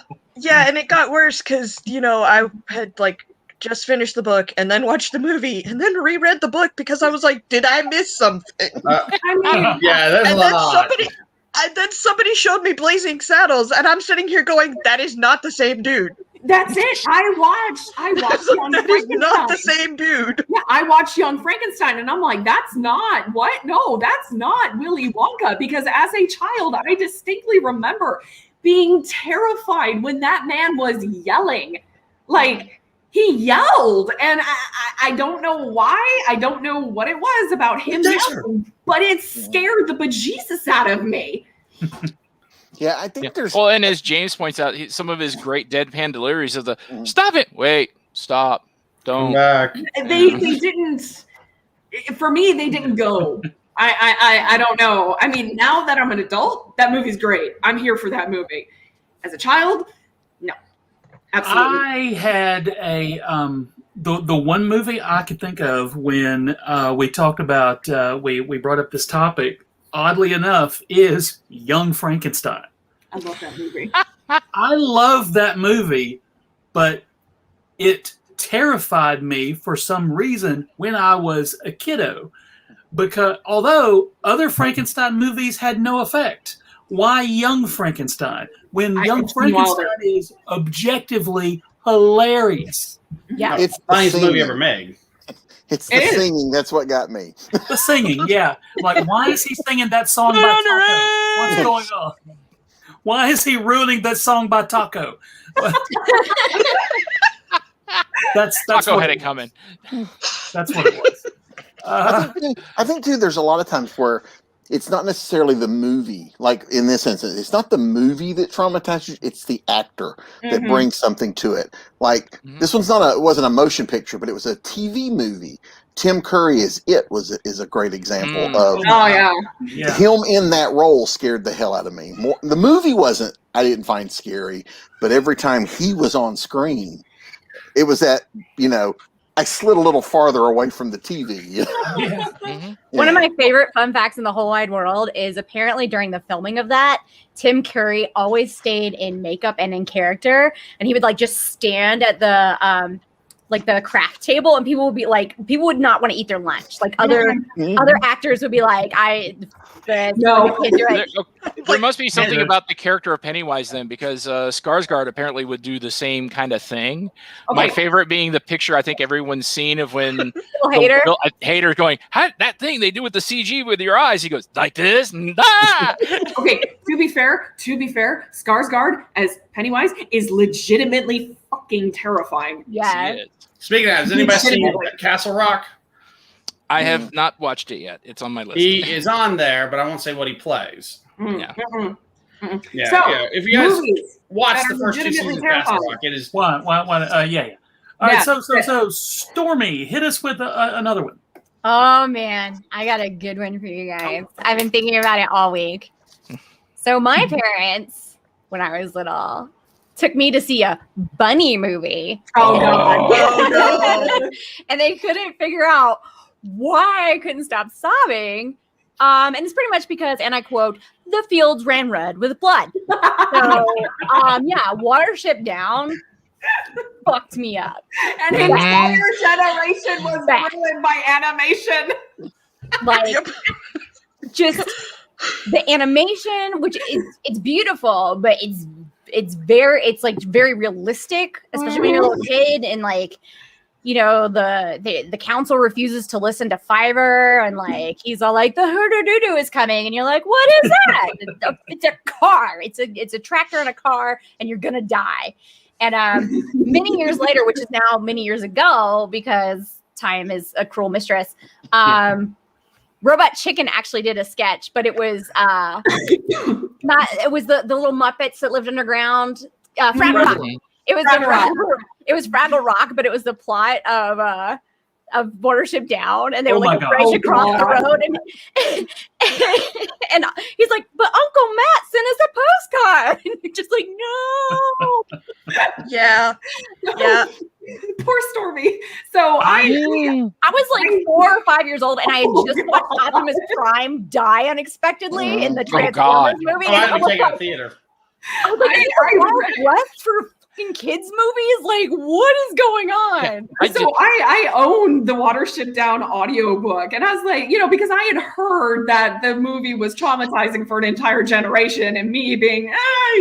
and it got worse because, you know, I had just finished the book and then watched the movie and then reread the book because I was like, did I miss something? Yeah, there's a lot. And then somebody showed me Blazing Saddles, and I'm sitting here going, that is not the same dude. That's it. I watched Young That is not the same dude. Yeah, I watched Young Frankenstein, and I'm like, that's not what? No, that's not Willy Wonka. Because as a child, I distinctly remember being terrified when that man was yelling. Like, he yelled, and I don't know why. I don't know what it was about him yelling, but it scared the bejesus out of me. Yeah, I think there's... Well, and as James points out, some of his great deadpan deliveries of the, stop it, wait, stop, don't. They didn't, for me, they didn't go. I don't know. I mean, now that I'm an adult, that movie's great. I'm here for that movie. As a child, no. Absolutely. I had the one movie I could think of when we talked about we brought up this topic. Oddly enough, is Young Frankenstein. I love that movie. I love that movie, but it terrified me for some reason when I was a kiddo. Because although other Frankenstein movies had no effect, why Young Frankenstein? When Young Frankenstein is objectively hilarious. Yeah, it's the funniest movie ever made. It's the singing that's what got me. The singing, yeah. Like, why is he singing that song by Taco? What's going on? Why is he ruining that song by Taco? That's Taco had it coming. That's what it was. I think too. There's a lot of times where it's not necessarily the movie. Like in this instance, it's not the movie that traumatizes you; it's the actor that brings something to it. Like this one's it wasn't a motion picture, but it was a TV movie. Tim Curry is a great example of him in that role scared the hell out of me. The movie I didn't find scary, but every time he was on screen, it was that, you know, I slid a little farther away from the TV. One of my favorite fun facts in the whole wide world is apparently during the filming of that, Tim Curry always stayed in makeup and in character, and he would just stand at the the craft table, and people would not want to eat their lunch. Like other actors would be like, there must be something about the character of Pennywise then, because Skarsgård apparently would do the same kind of thing. Okay. My favorite being the picture I think everyone's seen of when Hader going, that thing they do with the CG with your eyes. He goes like this. Okay, to be fair, Skarsgård as Pennywise is legitimately fucking terrifying. Yeah. Speaking of that, has anybody seen Castle Rock? I have not watched it yet. It's on my list. He is on there, but I won't say what he plays. Yeah. Yeah. So, if you guys watch the first 2 seasons of Castle Rock, it is one. Yeah. All right. So Stormy, hit us with another one. Oh man, I got a good one for you guys. I've been thinking about it all week. So my parents, when I was little, took me to see a bunny movie. Oh God. And they couldn't figure out why I couldn't stop sobbing. And it's pretty much because, and I quote, the fields ran red with blood. So, Watership Down fucked me up. An entire generation was ruined by animation. just the animation, which it's beautiful, but it's very realistic, especially when you're a little kid, and like, you know, the council refuses to listen to Fiverr, and like he's all like, the hooter-doo-doo is coming, and you're like, what is that? It's a car. It's a tractor and a car, and you're gonna die. And many years later, which is now many years ago, because time is a cruel mistress, Robot Chicken actually did a sketch, but it was it was the little Muppets that lived underground. Fraggle Rock. It was it was Fraggle Rock, but it was the plot of Watership Down, and they would like race across the road, and he's like, but Uncle Matt sent us a postcard, and you're just like, no. Yeah. Poor Stormy. So I was like 4 or 5 years old, and I had just watched Optimus Prime die unexpectedly in the Transformers movie. I had to take it to theater. I was like, what for fucking kids movies? Like, what is going on? I own the Watership Down audiobook, and I was like, you know, because I had heard that the movie was traumatizing for an entire generation, and me being,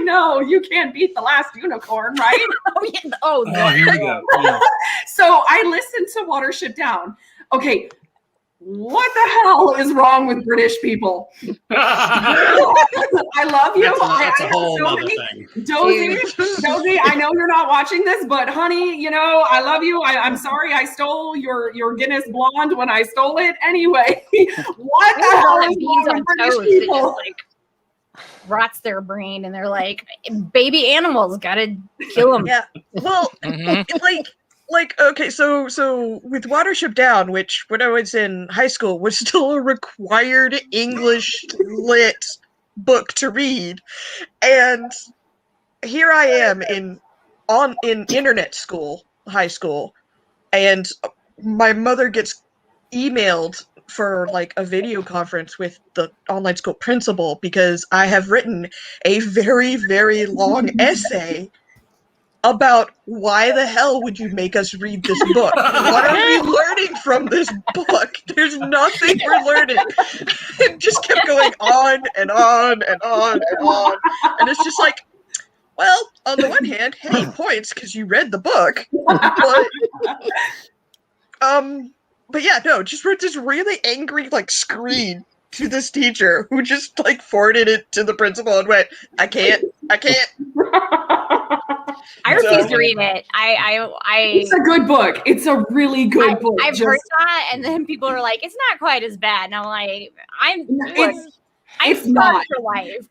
no, you can't beat the last unicorn, right? Here we go. Yeah. So I listened to Watership Down. Okay, what the hell is wrong with British people? I love you. That's a whole other thing. Dozy, I know you're not watching this, but honey, you know, I love you. I'm sorry I stole your Guinness Blonde when I stole it. Anyway, what the hell is wrong with British people? It just, like, rots their brain, and they're like, baby animals, gotta kill them. Yeah. Well, okay, so with Watership Down, which when I was in high school was still a required English lit book to read, and here I am in internet school, high school, and my mother gets emailed for like a video conference with the online school principal because I have written a very, very long essay about why the hell would you make us read this book? What are we learning from this book? There's nothing we're learning. It just kept going on and on and on and on. And it's just like, well, on the one hand, hey, points because you read the book. But yeah, no, just wrote this really angry like screed to this teacher who just like forwarded it to the principal and went, I can't. I refuse to read it. It's a good book. It's a really good book. I've heard that, and then people are like, "It's not quite as bad." And I'm like, "I'm not for life."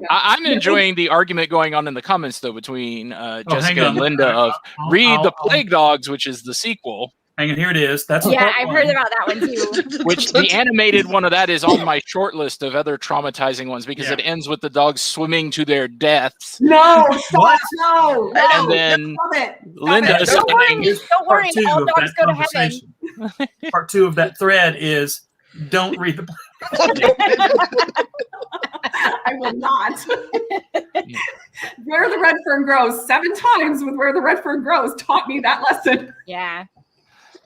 I'm enjoying the argument going on in the comments though between Jessica and Linda of read the Plague Dogs, which is the sequel. Hang on, here it is. That's I've heard about that one too. Which the animated one of that is on my short list of other traumatizing ones because it ends with the dogs swimming to their deaths. No, stop! No, and then Linda is saying, "Don't worry, all dogs go to heaven." Part 2 of that thread is don't read the. I will not. Where the Red Fern Grows 7 times with Where the Red Fern Grows taught me that lesson. Yeah.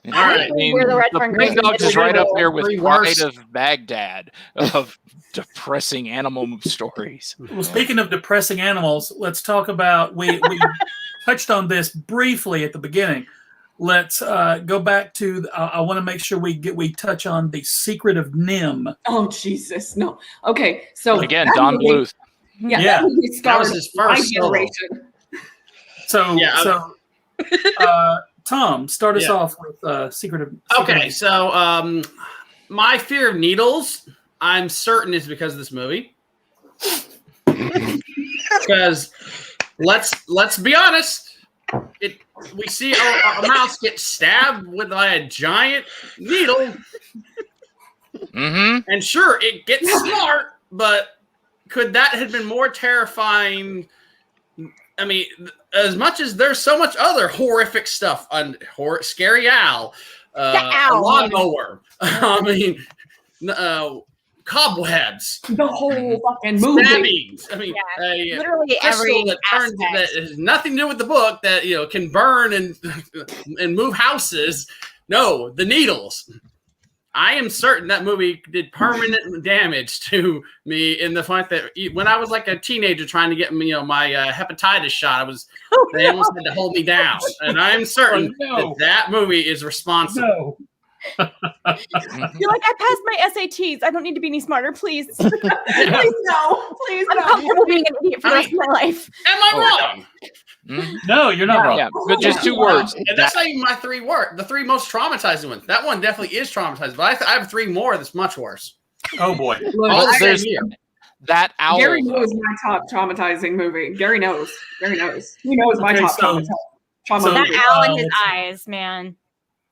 All right. I mean, the Plague Dogs is right up there with Pride of Baghdad of depressing animal stories. Well, speaking of depressing animals, let's talk about we touched on this briefly at the beginning. Let's go back to. I want to make sure we touch on the Secret of Nim. Oh Jesus, no. Okay, so again, Don Bluth. Yeah, that was his first generation. So Tom, start us off with Secret of. Okay, so my fear of needles, I'm certain is because of this movie. Because let's be honest, we see a mouse get stabbed with a giant needle, and sure, it gets smart, but could that have been more terrifying? I mean, as much as there's so much other horrific stuff on Scary Owl, lawnmower, I mean, cobwebs, the whole fucking movie. Stabbings. I mean, literally every that has nothing to do with the book that can burn and move houses. No, the needles. I am certain that movie did permanent damage to me in the fact that when I was like a teenager trying to get me, my hepatitis shot, they almost had to hold me down, and I am certain that movie is responsible. You're like, I passed my SATs. I don't need to be any smarter, please. Please no. Please no. I'm comfortable being an idiot for the rest of my life. Am I wrong? No, you're not wrong. Yeah, but just 2 words. And that's not even my 3 words. The 3 most traumatizing ones. That one definitely is traumatizing, but I have 3 more that's much worse. Oh boy. There's that owl. Gary knows my top traumatizing movie. Gary knows. He knows my top trauma That movie. owl in his eyes, man.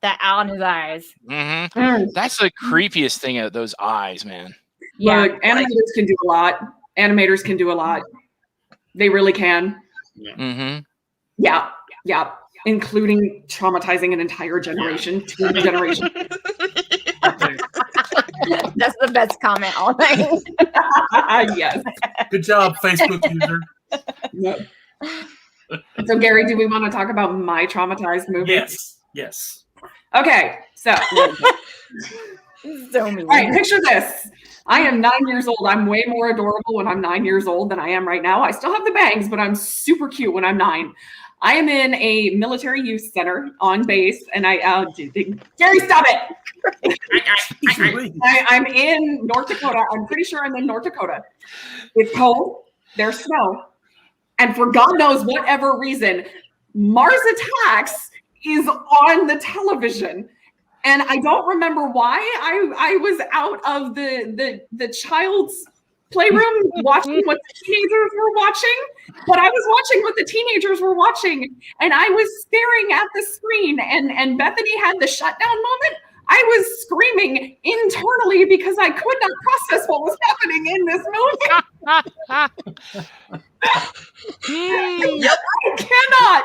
That owl in his eyes. Mm-hmm. That's the creepiest thing of those eyes, man. Yeah, look, animators can do a lot. Animators can do a lot. They really can. Mm-hmm. Yeah, including traumatizing an entire generation, 2 generations. That's the best comment all night. Yes. Good job, Facebook user. Yep. So, Gary, do we want to talk about my traumatized movie? Yes. Okay, so. So mean. All right, picture this. I am 9 years old. I'm way more adorable when I'm 9 years old than I am right now. I still have the bangs, but I'm super cute when I'm 9. I am in a military youth center on base, and Gary, stop it! I'm in North Dakota. I'm pretty sure I'm in North Dakota. It's cold. There's snow. And for God knows whatever reason, Mars Attacks is on the television. And I don't remember why I was out of the child's playroom watching what the teenagers were watching, but I was watching what the teenagers were watching, and I was staring at the screen, and Bethany had the shutdown moment. I was screaming internally because I could not process what was happening in this movie. Yep. I cannot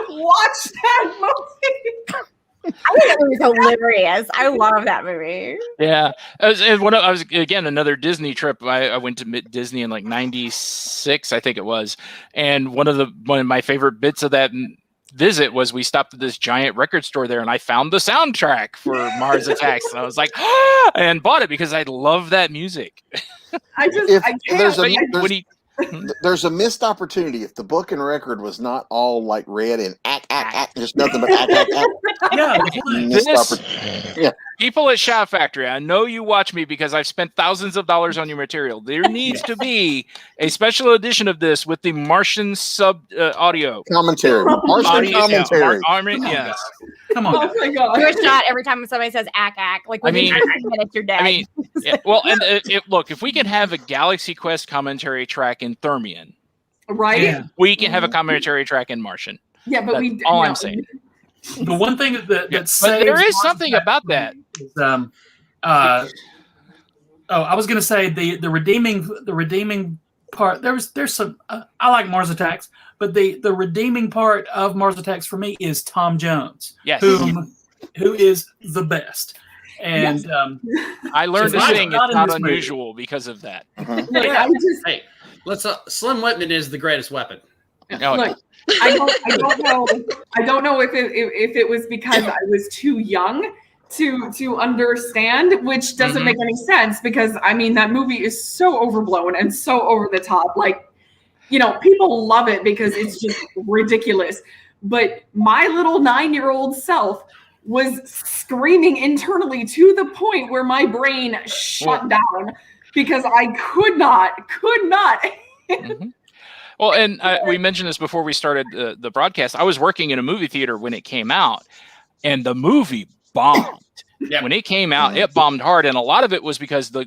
watch that movie. I think that movie's hilarious. I love that movie. Yeah, I was again another Disney trip. I went to Disney in like '96, I think it was, and one of my favorite bits of that visit was we stopped at this giant record store there, and I found the soundtrack for Mars Attacks, and I was like, and bought it because I love that music. I can't. There's a missed opportunity if the book and record was not all like read and act, just nothing but act. Yeah. People at Shout Factory, I know you watch me because I've spent thousands of dollars on your material. There needs to be a special edition of this with the Martian sub audio commentary. Martian commentary. Yes. Come on. Oh my God. Do a shot every time somebody says act. Like within 15 minutes, you're dead. Well, and look, if we can have a Galaxy Quest commentary track in Thermian, right? Yeah. We can have a commentary track in Martian. Yeah, but That's all I'm saying. The one thing that but there is something about that. Is, I was going to say the redeeming part. There's some. I like Mars Attacks, but the redeeming part of Mars Attacks for me is Tom Jones, yes, who is the best. And I learned to sing. It's not unusual because of that. Hey, Slim Whitman is the greatest weapon. Look, I don't know if it was because I was too young to understand, which doesn't make any sense because that movie is so overblown and so over the top. Like, people love it because it's just ridiculous. But my little 9-year-old self was screaming internally to the point where my brain shut down because I could not. Mm-hmm. Well, and we mentioned this before we started the broadcast. I was working in a movie theater when it came out, and the movie bombed. Yep. When it came out, it bombed hard, and a lot of it was because the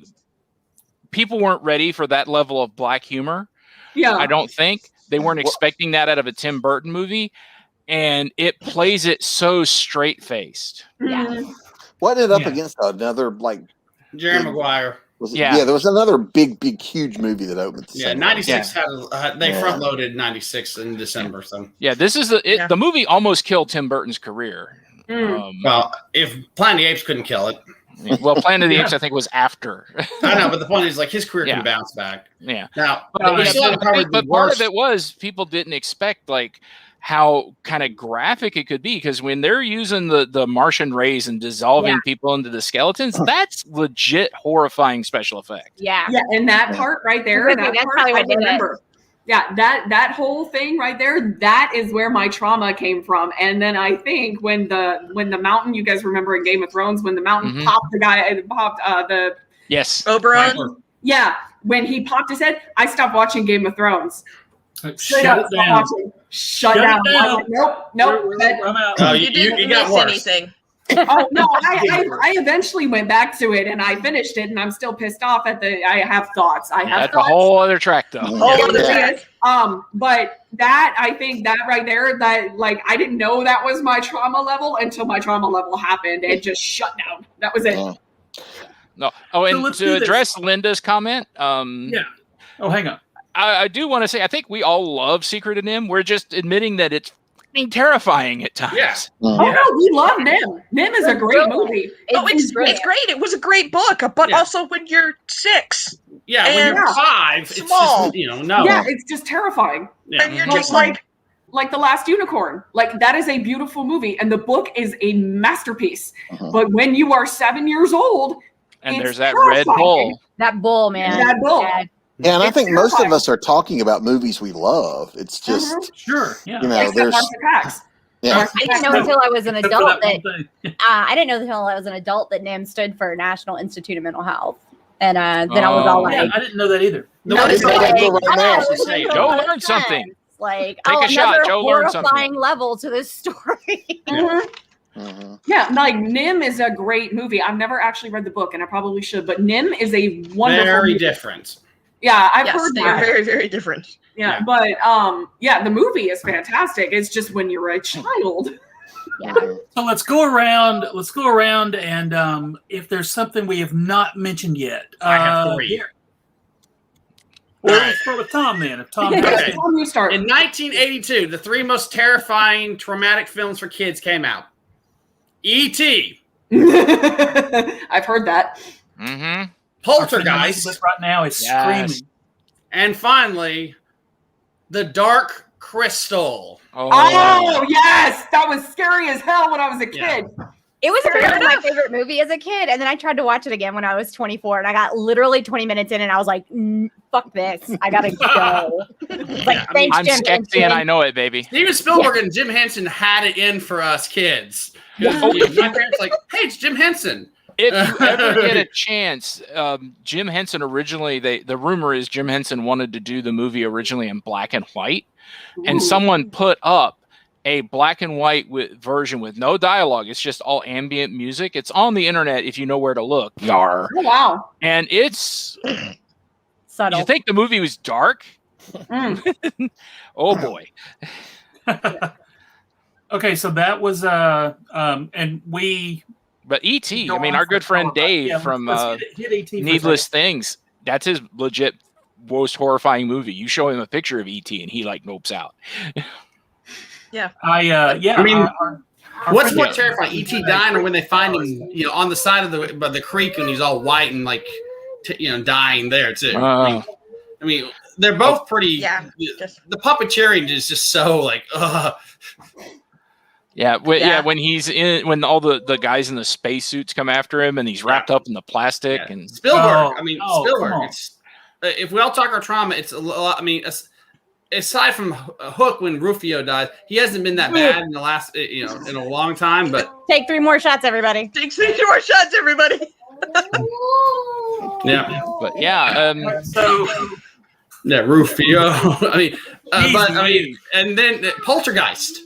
people weren't ready for that level of black humor. Yeah, I don't think they weren't expecting that out of a Tim Burton movie, and it plays it so straight-faced. Yeah. Wasn't it up against another Jerry Maguire? There was another big, huge movie that opened. 96 had they front loaded 96 in December. So this is the movie almost killed Tim Burton's career. Well, if Planet of the Apes couldn't kill it. Well, Planet of the Apes, I think, was after. I know, but the point is, his career can bounce back. Yeah. Now, but part of it was people didn't expect how kind of graphic it could be, because when they're using the Martian rays and dissolving people into the skeletons, that's legit horrifying special effect. Yeah. Yeah, and that part right there, That's that part, probably I what did it. remember. Yeah, that whole thing right there, that is where my trauma came from. And then I think when the mountain, you guys remember in Game of Thrones, when the mountain popped the Yes. Oberon? Yeah, when he popped his head, I stopped watching Game of Thrones. Shut it down. Shut down. down. Like, nope. I'm out. Oh, You didn't you got miss worse. anything. Oh no, I eventually went back to it and I finished it, and I'm still pissed off at I have thoughts. That's a whole other track, though. But that, I think that right there, that like I didn't know that was my trauma level until my trauma level happened. It just shut down. That was it. No. Oh, and let's to do this. address Linda's comment, Yeah. Oh, hang on. I do want to say I think we all love Secret of Nim. We're just admitting that it's fucking terrifying at times. Yeah. Oh no, we love Nim. Nim is a great movie. It's great. It was a great book, but also when you're 6. Yeah, when you're 5, it's small. just, no. Yeah, it's just terrifying. Yeah. And you're just like The Last Unicorn. Like, that is a beautiful movie, and the book is a masterpiece. But when you are 7 years old, and it's there's that terrifying. red bull. That bull, man. That bull. Yeah, and I It's think most of terrifying. us are talking about movies we love. It's just, Sure. Yeah. you know, Except there's, Mars Attacks. yeah. I didn't know until I was an Except for adult that that one thing. I didn't know until I was an adult that NIM stood for National Institute of Mental Health, and then I was all Yeah, like, I didn't know that either. No, I it's didn't know like- that till right now. Just say it. Joe Makes learned something. sense. Like, Take a shot. another Joe learned something. horrifying level to this story. Yeah, like Nim is a great movie. I've never actually read the book, and I probably should, but Nim is a wonderful Very movie. different. Yeah, I've yes, heard they are that. very, very different. Yeah, but the movie is fantastic. It's just when you're a child. Yeah. So let's go around. And if there's something we have not mentioned yet, I have 3. here. Well, All right. let's start with Tom then. If Tom Okay. has Tom, you start. In 1982, the 3 most terrifying traumatic films for kids came out. E.T., I've heard that. Mm-hmm. Poltergeist, right now is Yes. screaming. and finally, The Dark Crystal. Oh, yes! That was scary as hell when I was a kid. It was Fair apparently my enough. favorite movie as a kid, and then I tried to watch it again when I was 24, and I got literally 20 minutes in, and I was like, "Fuck this! I gotta go." Like, Yeah, I thanks, I'm Jim sketchy and I know it, baby. Steven Spielberg and Jim Henson had it in for us kids. My parents like, hey, it's Jim Henson. If you ever get a chance, Jim Henson originally, the rumor is Jim Henson wanted to do the movie originally in black and white, and someone put up a black and white version with no dialogue. It's just all ambient music. It's on the internet if you know where to look. Yar. Oh, wow. And it's Subtle. you think the movie was dark? Oh boy. Okay, so that was and we. But E.T., go I mean, on our for good friend Colin, but Dave yeah, from let's hit E.T. for a Needless second. Things, that's his legit most horrifying movie. You show him a picture of E.T. and he like nopes out. I mean, What's more terrifying, E.T. dying or when they find him, on the side of the creek and he's all white and like, dying there too? I mean, they're both pretty. Yeah. The puppeteering is just so like, Yeah, when he's when all the guys in the spacesuits come after him and he's wrapped up in the plastic and Spielberg. come Spielberg. on. It's if we all talk our trauma, it's a lot. I mean, aside from Hook when Rufio died, he hasn't been that bad in the last in a long time. But Take 3 more shots, everybody. Take 3 more shots, everybody. yeah, but yeah, so Rufio. And then Poltergeist.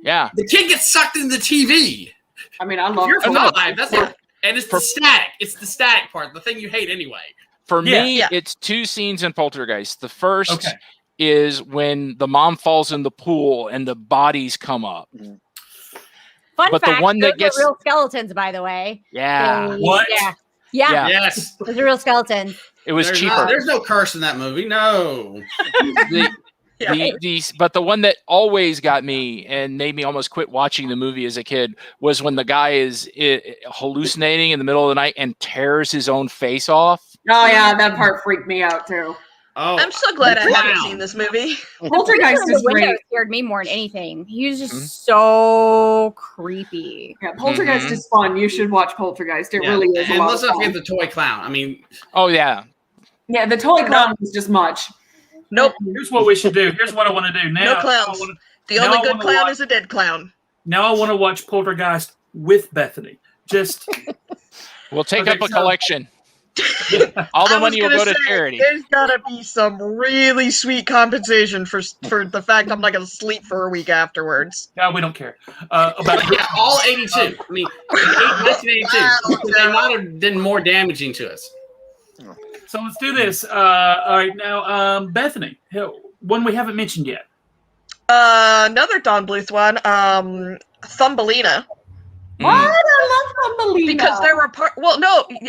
Yeah, The kid gets sucked into the TV. I mean, I If love you're Poltergeist. alive, that's not. And it's the static. It's the static part, the thing you hate anyway. for me, Yeah. it's 2 scenes in Poltergeist. The first Okay. is when the mom falls in the pool and the bodies come up. Fun But the fact: one that those are gets- real skeletons, by the way. Yeah, What? Yeah. Yeah. Yes. Those are real skeletons. it was There's cheaper. there's no curse in that movie. No. But the one that always got me and made me almost quit watching the movie as a kid was when the guy is hallucinating in the middle of the night and tears his own face off. Oh, yeah, that part freaked me out, too. Oh, I'm so glad I haven't seen this movie. Poltergeist The is window great. scared me more than anything. He was just so creepy. Yeah, Poltergeist is fun. You should watch Poltergeist. It really is. And let's not forget the toy clown. I mean, oh yeah, yeah, the toy clown was just much. Nope. Here's what we should do. Here's what I want to do now. No clowns. The only good clown is a dead clown. Now I want to watch Poltergeist with Bethany. Just we'll take up a collection. All the money will go to charity. There's gotta be some really sweet compensation for the fact I'm not gonna sleep for a week afterwards. No, we don't care. About all 82. I mean, 1982. They might have been more damaging to us. So let's do this. All right, now, Bethany, one we haven't mentioned yet. Another Don Bluth one, Thumbelina. What? I love Thumbelina. Because there were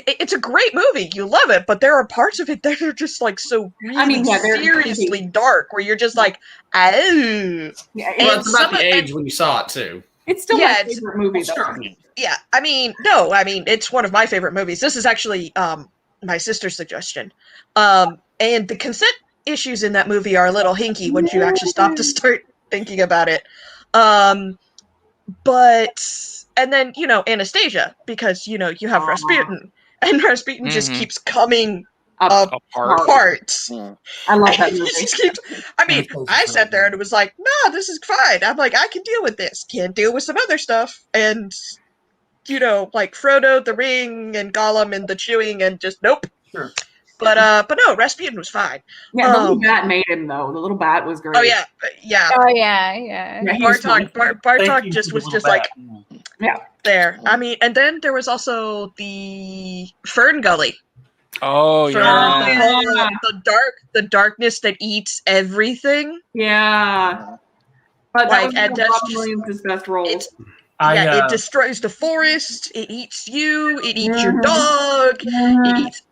it's a great movie. You love it, but there are parts of it that are just like so really seriously dark, where you're just like, oh. Yeah, well, it's about the age when you saw it too. It's still my favorite movie, though. Yeah, I mean, it's one of my favorite movies. This is actually my sister's suggestion. And the consent issues in that movie are a little hinky when you actually stop to start thinking about it. And then, Anastasia, because, you have Rasputin. And Rasputin just keeps coming apart. I love that movie. I sat there and it was like, no, this is fine. I'm like, I can deal with this. Can't deal with some other stuff. And, like Frodo, the Ring, and Gollum, and the chewing, and just nope. Sure. But no, Rasputin was fine. Yeah, the little bat made him, though. The little bat was great. Oh, yeah. Yeah. Oh, yeah. Bartok just was just like, yeah. There. I mean, and then there was also the Fern Gully. Oh, yeah. The darkness that eats everything. Yeah. But like, that was Robin Williams' best role. It destroys the forest. It eats you. It eats your dog. It eats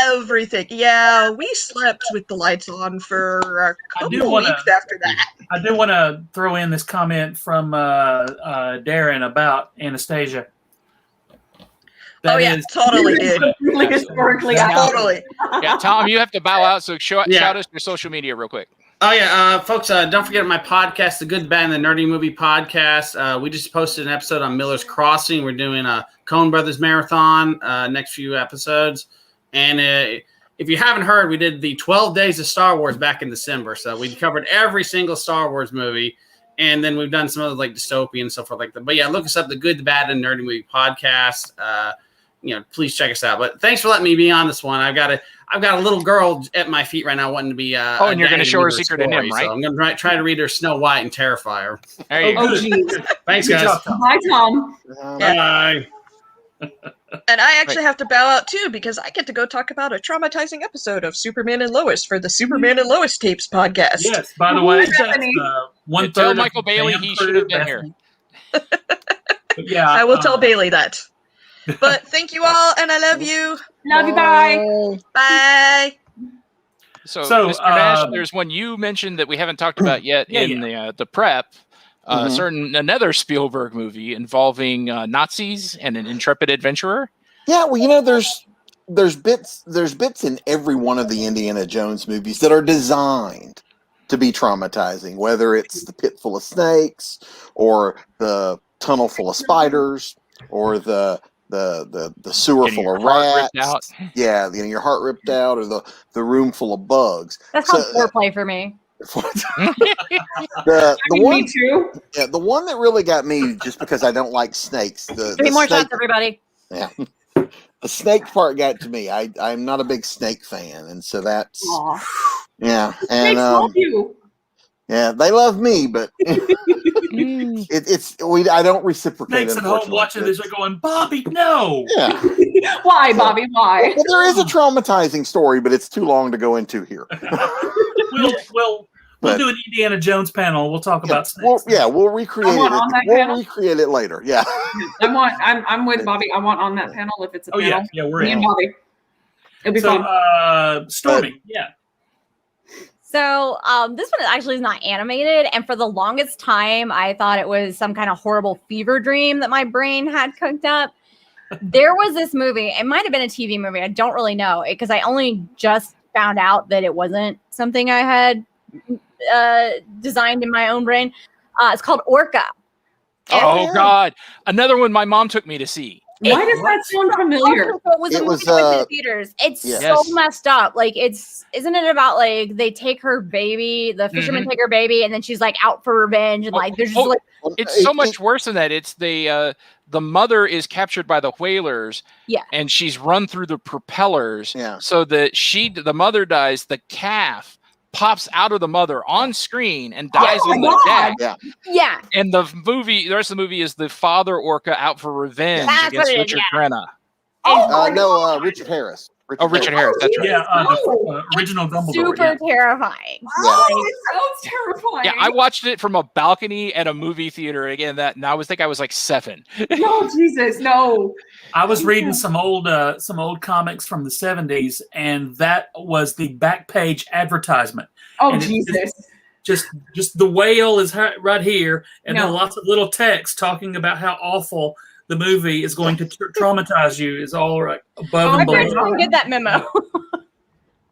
everything. Yeah, we slept with the lights on for a couple weeks after that. I do want to throw in this comment from Darren about Anastasia. Totally, dude. Really historically, totally. Yeah, Tom, you have to bow out. So shout us your social media real quick. Oh yeah, folks! Don't forget my podcast, The Good, Bad, and the Nerdy Movie Podcast. We just posted an episode on Miller's Crossing. We're doing a Coen Brothers marathon next few episodes. And if you haven't heard, we did the 12 Days of Star Wars back in December. So we covered every single Star Wars movie. And then we've done some other like dystopian and so forth like that. But yeah, look us up, The Good, the Bad, and Nerdy Movie Podcast. Please check us out. But thanks for letting me be on this one. I've got a little girl at my feet right now wanting to be and you're going to show her Secret of Nim, right? So I'm going to try to read her Snow White and terrify her. There you go. Geez. Thanks, guys. Bye, Tom. Bye. And I actually have to bow out too because I get to go talk about a traumatizing episode of Superman and Lois for the Superman and Lois Tapes podcast. Yes, by the way, tell Michael Bailey he should have been here. Yeah, I will tell Bailey that. But thank you all, and I love you. Love you. Bye. Bye. So Mr. Nash, there's one you mentioned that we haven't talked about yet in the prep. Another Spielberg movie involving Nazis and an intrepid adventurer. Yeah, well, there's bits in every one of the Indiana Jones movies that are designed to be traumatizing, whether it's the pit full of snakes or the tunnel full of spiders or the sewer full of rats. Yeah, getting your heart ripped out, or the room full of bugs. That's called foreplay for me. Me too. Yeah, the one that really got me, just because I don't like snakes. Three more shots, everybody. Yeah, the snake part got to me. I'm not a big snake fan, and so that's yeah. And love you. Yeah, they love me, but I don't reciprocate. Snakes at home watching this are going, Bobby, no. Yeah. Why, Bobby? Why? Well, there is a traumatizing story, but it's too long to go into here. We'll do an Indiana Jones panel. We'll talk about snakes. We'll recreate it. We'll recreate it later. Yeah. I'm with Bobby. I want on that panel if it's a panel. Yeah, we're in. Bobby. It'll be fun. Stormy, So this one actually is not animated, and for the longest time, I thought it was some kind of horrible fever dream that my brain had cooked up. There was this movie. It might have been a TV movie. I don't really know because I only just found out that it wasn't something I had designed in my own brain. It's called Orca. Oh God, another one my mom took me to see. Why does that sound familiar? It was the theaters. It's so messed up. Like, isn't it about like they take her baby, the fishermen take her baby, and then she's like out for revenge, and like there's just like it's so much worse than that. It's the mother is captured by the whalers, and she's run through the propellers, so that the mother dies. The calf pops out of the mother on screen and dies on the deck. Yeah. And the rest of the movie is the father orca out for revenge against Richard Crenna. Richard Harris. Richard Harris. That's right. Yeah, the original Dumbledore. Super terrifying. It sounds terrifying. Yeah, I watched it from a balcony at a movie theater. Again, and I think I was like 7. No, Jesus, no. I was reading some old comics from the 70s, and that was the back page advertisement. Oh, and Jesus. Just the whale is right here, and then lots of little text talking about how awful the movie is going to traumatize you. Is all right above and below. My parents didn't get that memo.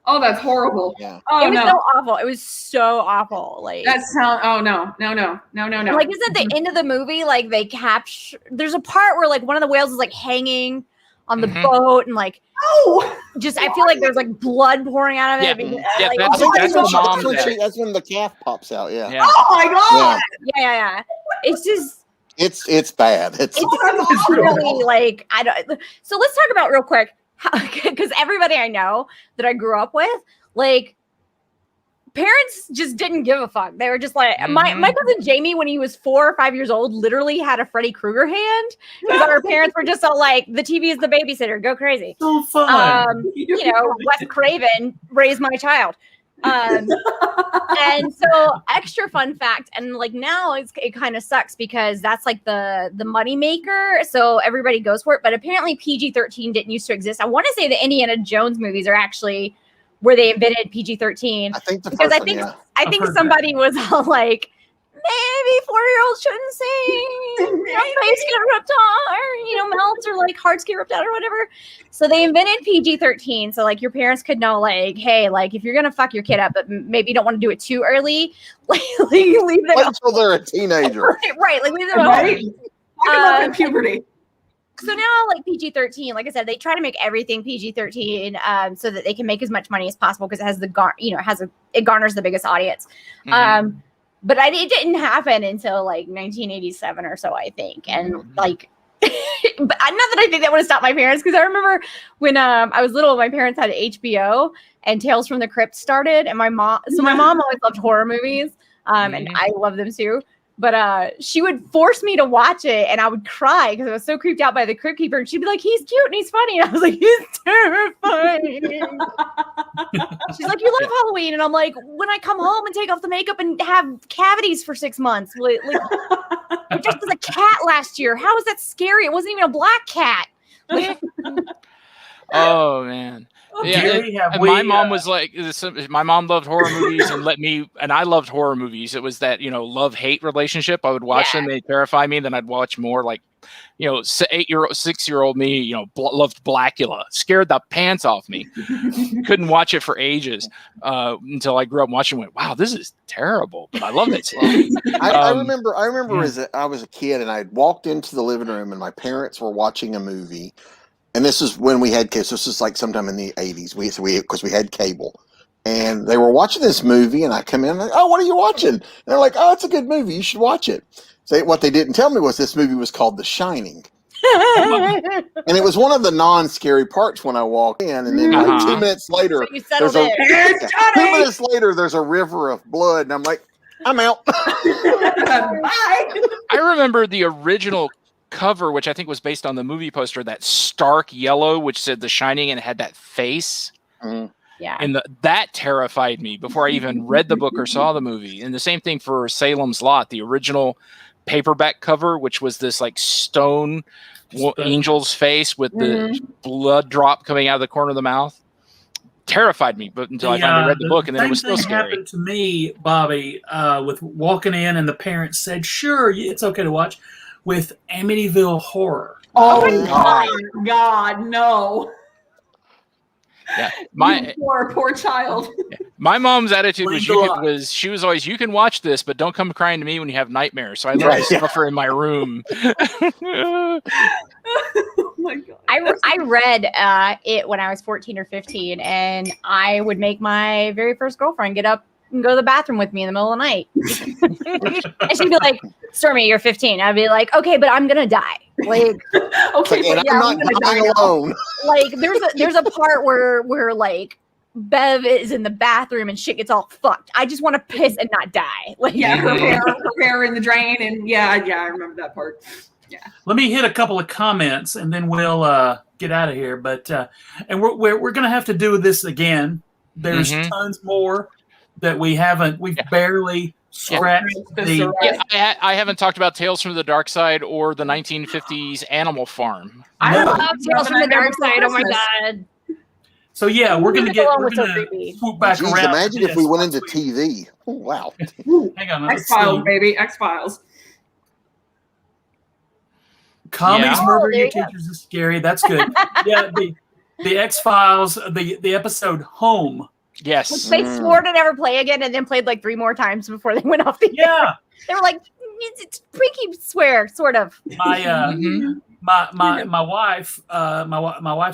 Oh, that's horrible. Yeah. Oh, it was so awful. It was so awful. Like that sound. Oh no. Like, isn't the end of the movie like they capture? There's a part where like one of the whales is like hanging on the boat, and like I feel like there's like blood pouring out of it. Yeah, that's when the calf pops out. Yeah. Oh my God. Yeah. It's just. It's bad. It's really like I don't. So let's talk about real quick, because everybody I know that I grew up with, like, parents just didn't give a fuck. They were just like my cousin Jamie, when he was 4 or 5 years old, literally had a Freddy Krueger hand because our parents were just all like, the TV is the babysitter, go crazy. So fun. Wes Craven raised my child. And so extra fun fact, and like now it kind of sucks because that's like the money maker, so everybody goes for it, but apparently PG-13 didn't used to exist. I want to say the Indiana Jones movies are actually where they invented PG-13. I think I think somebody was all like, maybe 4-year-olds shouldn't see face get ripped off, or melts, or like hearts get ripped out, or whatever. So they invented PG-13, so like your parents could know, like, hey, like if you're gonna fuck your kid up, but maybe you don't want to do it too early, like leave them until they're a teenager. right, like leave them alone. In puberty. So now, like PG-13, like I said, they try to make everything PG-13 so that they can make as much money as possible because it has it garners the biggest audience. But it didn't happen until like 1987 or so, I think. And like, but not that I think that would have stopped my parents, because I remember when I was little, my parents had HBO and Tales from the Crypt started, and my mom always loved horror movies, and I love them too. But she would force me to watch it, and I would cry because I was so creeped out by the Crypt Keeper. And she'd be like, "He's cute and he's funny," and I was like, "He's terrifying." She's like, "You love Halloween," and I'm like, "When I come home and take off the makeup and have cavities for 6 months, like it just was a cat last year. How is that scary? It wasn't even a black cat." Oh man. Yeah, my mom was like, my mom loved horror movies and I loved horror movies. It was that, love-hate relationship. I would watch them, they terrify me, and then I'd watch more, like, 6-year-old me, loved Blackula, scared the pants off me. Couldn't watch it for ages until I grew up watching and went, wow, this is terrible, but I loved it. I remember as I was a kid, and I walked into the living room and my parents were watching a movie. And this is when we had kids. This is like sometime in the 80s. Because we had cable. And they were watching this movie, and I come in and like, "Oh, what are you watching?" And they're like, "Oh, it's a good movie. You should watch it." So what they didn't tell me was this movie was called The Shining. And it was one of the non-scary parts when I walked in. And then like 2 minutes later, there's 2 minutes later, there's a river of blood. And I'm like, I'm out. Bye. I remember the original cover, which I think was based on the movie poster, that stark yellow, which said The Shining, and it had that face. Yeah. And that terrified me before I even read the book or saw the movie. And the same thing for Salem's Lot, the original paperback cover, which was this like stone angel's face with the blood drop coming out of the corner of the mouth. Terrified me, but until I finally read the book, and then it was still scary. Happened to me, Bobby, with walking in, and the parents said, "Sure, it's okay to watch," with Amityville Horror. Oh God, no! Yeah, poor child. My mom's attitude was she was always, you can watch this, but don't come crying to me when you have nightmares. So I let her suffer in my room. Oh my God. I read it when I was 14 or 15, and I would make my very first girlfriend get up and go to the bathroom with me in the middle of the night. And she'd be like, Stormy, you're 15. I'd be like, okay, but I'm gonna die. Like, okay, and I'm not dying alone. Like, there's a part where like Bev is in the bathroom and shit gets all fucked. I just want to piss and not die. Like, her hair in the drain, and I remember that part. Yeah. Let me hit a couple of comments and then we'll get out of here. But and we're gonna have to do this again. There's tons more that we've barely scratched the. Yeah, I haven't talked about Tales from the Dark Side or the 1950s Animal Farm. I love Tales from the Dark Side. Oh my God. So yeah, we're gonna swoop back around. Imagine if we went into TV. Oh, wow. Hang on. X-Files, baby. X-Files. Comedies murdering your teachers is scary. That's good. Yeah, the X-Files, the episode Home. Yes. Which they swore to never play again, and then played like 3 more times before they went off the air. They were like, it's freaky swear, sort of. My wife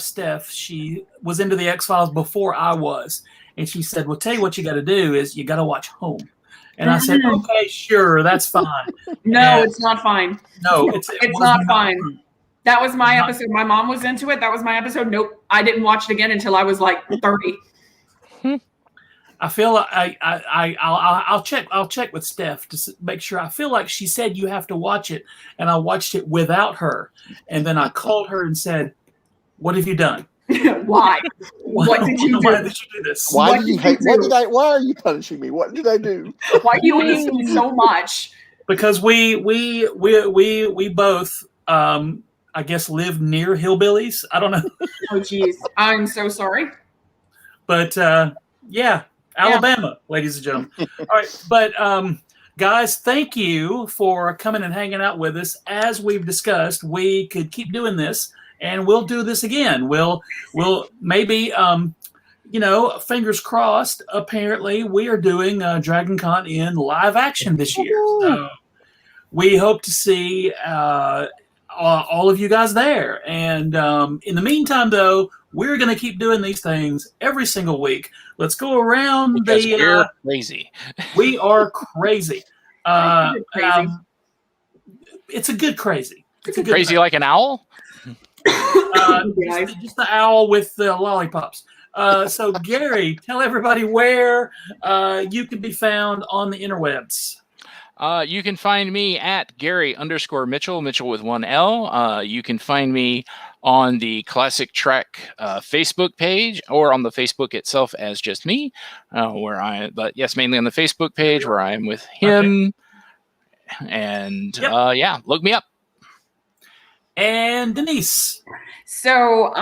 Steph, she was into the X-Files before I was, and she said, "Well, tell you what you got to do is you got to watch Home." And I said, "Okay, sure, that's fine." No, it's not fine. No, it's not fine. That was my episode. My mom was into it. That was my episode. Nope, I didn't watch it again until I was like 30. I feel like I'll check with Steph to make sure. I feel like she said you have to watch it, and I watched it without her, and then I called her and said, "What have you done? Why? What did you do? Why did you do this? Why did you hate? Why are you punishing me? What did I do? Why do you hate me so much?" Because we both I guess live near hillbillies. I don't know. Oh geez, I'm so sorry. But yeah. Alabama, ladies and gentlemen. All right, but guys, thank you for coming and hanging out with us. As we've discussed, we could keep doing this, and we'll do this again. We'll maybe fingers crossed. Apparently, we are doing Dragon Con in live action this year. So we hope to see all of you guys there. And in the meantime, though, we're going to keep doing these things every single week. Let's go around because we're crazy. We are crazy. It's a good crazy. It's a good crazy like an owl? Just the owl with the lollipops. So, Gary, tell everybody where you can be found on the interwebs. You can find me at Gary_Mitchel, Mitchel with 1 L. You can find me on the Classic Track Facebook page, or on the Facebook itself as just me, but yes, mainly on the Facebook page where I am with him. Okay. And look me up. And Denise. So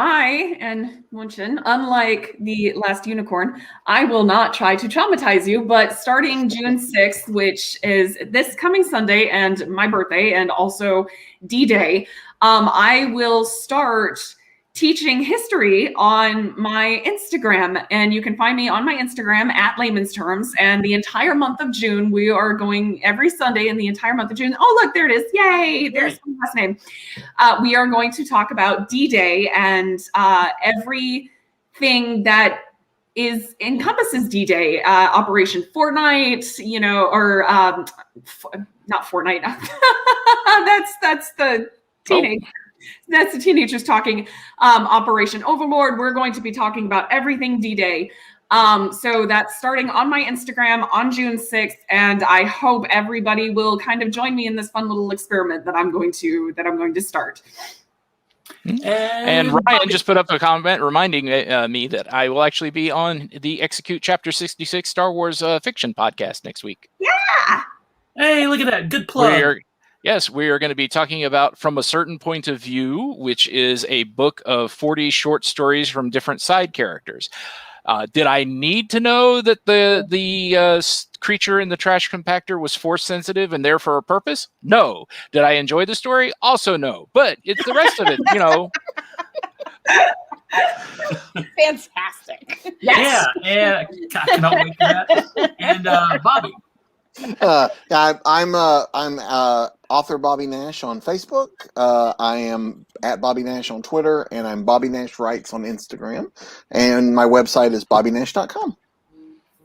Munchen, unlike the last unicorn, I will not try to traumatize you, but starting June 6th, which is this coming Sunday and my birthday and also D-Day, I will start teaching history on my Instagram, and you can find me on my Instagram at Layman's Terms. And the entire month of June, we are going every Sunday in the entire month of June. Oh, look, there it is. Yay. There's my last name. We are going to talk about D-Day and everything that encompasses D-Day, Operation Fortnite, or not Fortnite. That's the teenage. Oh. That's the teenagers talking. Operation Overlord. We're going to be talking about everything D-Day. So that's starting on my Instagram on June 6th, and I hope everybody will kind of join me in this fun little experiment that I'm going to start. And Ryan just put up a comment reminding me that I will actually be on the Execute Chapter 66 Star Wars fiction podcast next week. Yeah. Hey, look at that. Good plug. Yes, we are going to be talking about From a Certain Point of View, which is a book of 40 short stories from different side characters. Did I need to know that the creature in the trash compactor was force sensitive and there for a purpose? No. Did I enjoy the story? Also no. But it's the rest of it, Fantastic. Yes. Yeah, I cannot wait for that. And Bobby. I'm author Bobby Nash on Facebook. I am at Bobby Nash on Twitter, and I'm Bobby Nash Writes on Instagram. And my website is bobbynash.com.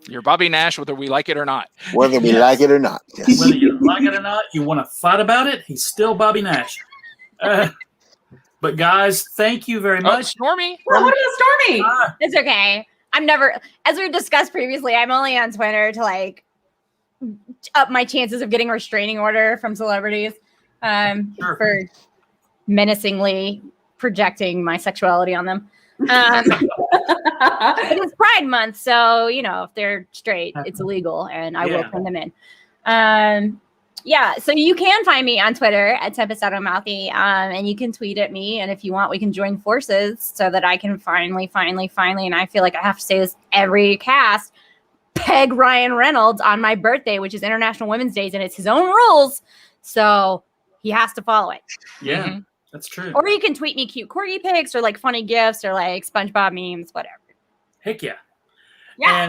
You're Bobby Nash, whether we like it or not. Whether we like it or not. Yes. Whether you like it or not, you want to fight about it, he's still Bobby Nash. But guys, thank you very much. Stormy. What about Stormy? It's okay. I'm never, as we discussed previously, I'm only on Twitter to like up my chances of getting a restraining order from celebrities for menacingly projecting my sexuality on them. It's Pride Month, so if they're straight, it's illegal, and I will turn them in. So you can find me on Twitter at @TempestOutOfMouthy, and you can tweet at me, and if you want, we can join forces so that I can finally, and I feel like I have to say this every cast, peg Ryan Reynolds on my birthday, which is International Women's Day, and it's his own rules, so he has to follow it. Yeah. Mm-hmm. That's true. Or you can tweet me cute corgi pics or like funny gifs or like SpongeBob memes, whatever. Heck yeah. Yeah.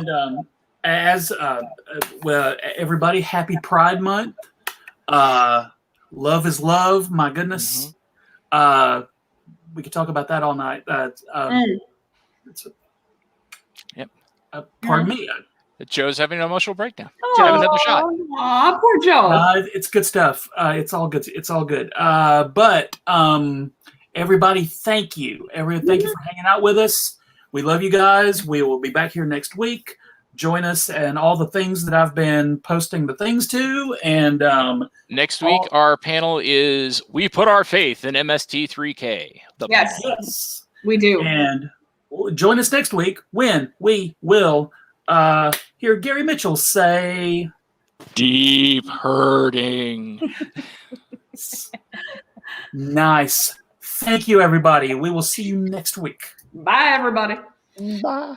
And everybody, happy Pride Month. Love is love. My goodness. We could talk about that all night. Pardon me. Joe's having an emotional breakdown. Have another shot. Aw, poor Joe. It's good stuff. It's all good. It's all good. But everybody, thank you. Thank you for hanging out with us. We love you guys. We will be back here next week. Join us and all the things that I've been posting the things to. And next week, our panel is We Put Our Faith in MST3K. Yes, we do. And join us next week when we will hear Gary Mitchell say, "Deep hurting." Nice. Thank you, everybody. We will see you next week. Bye, everybody. Bye.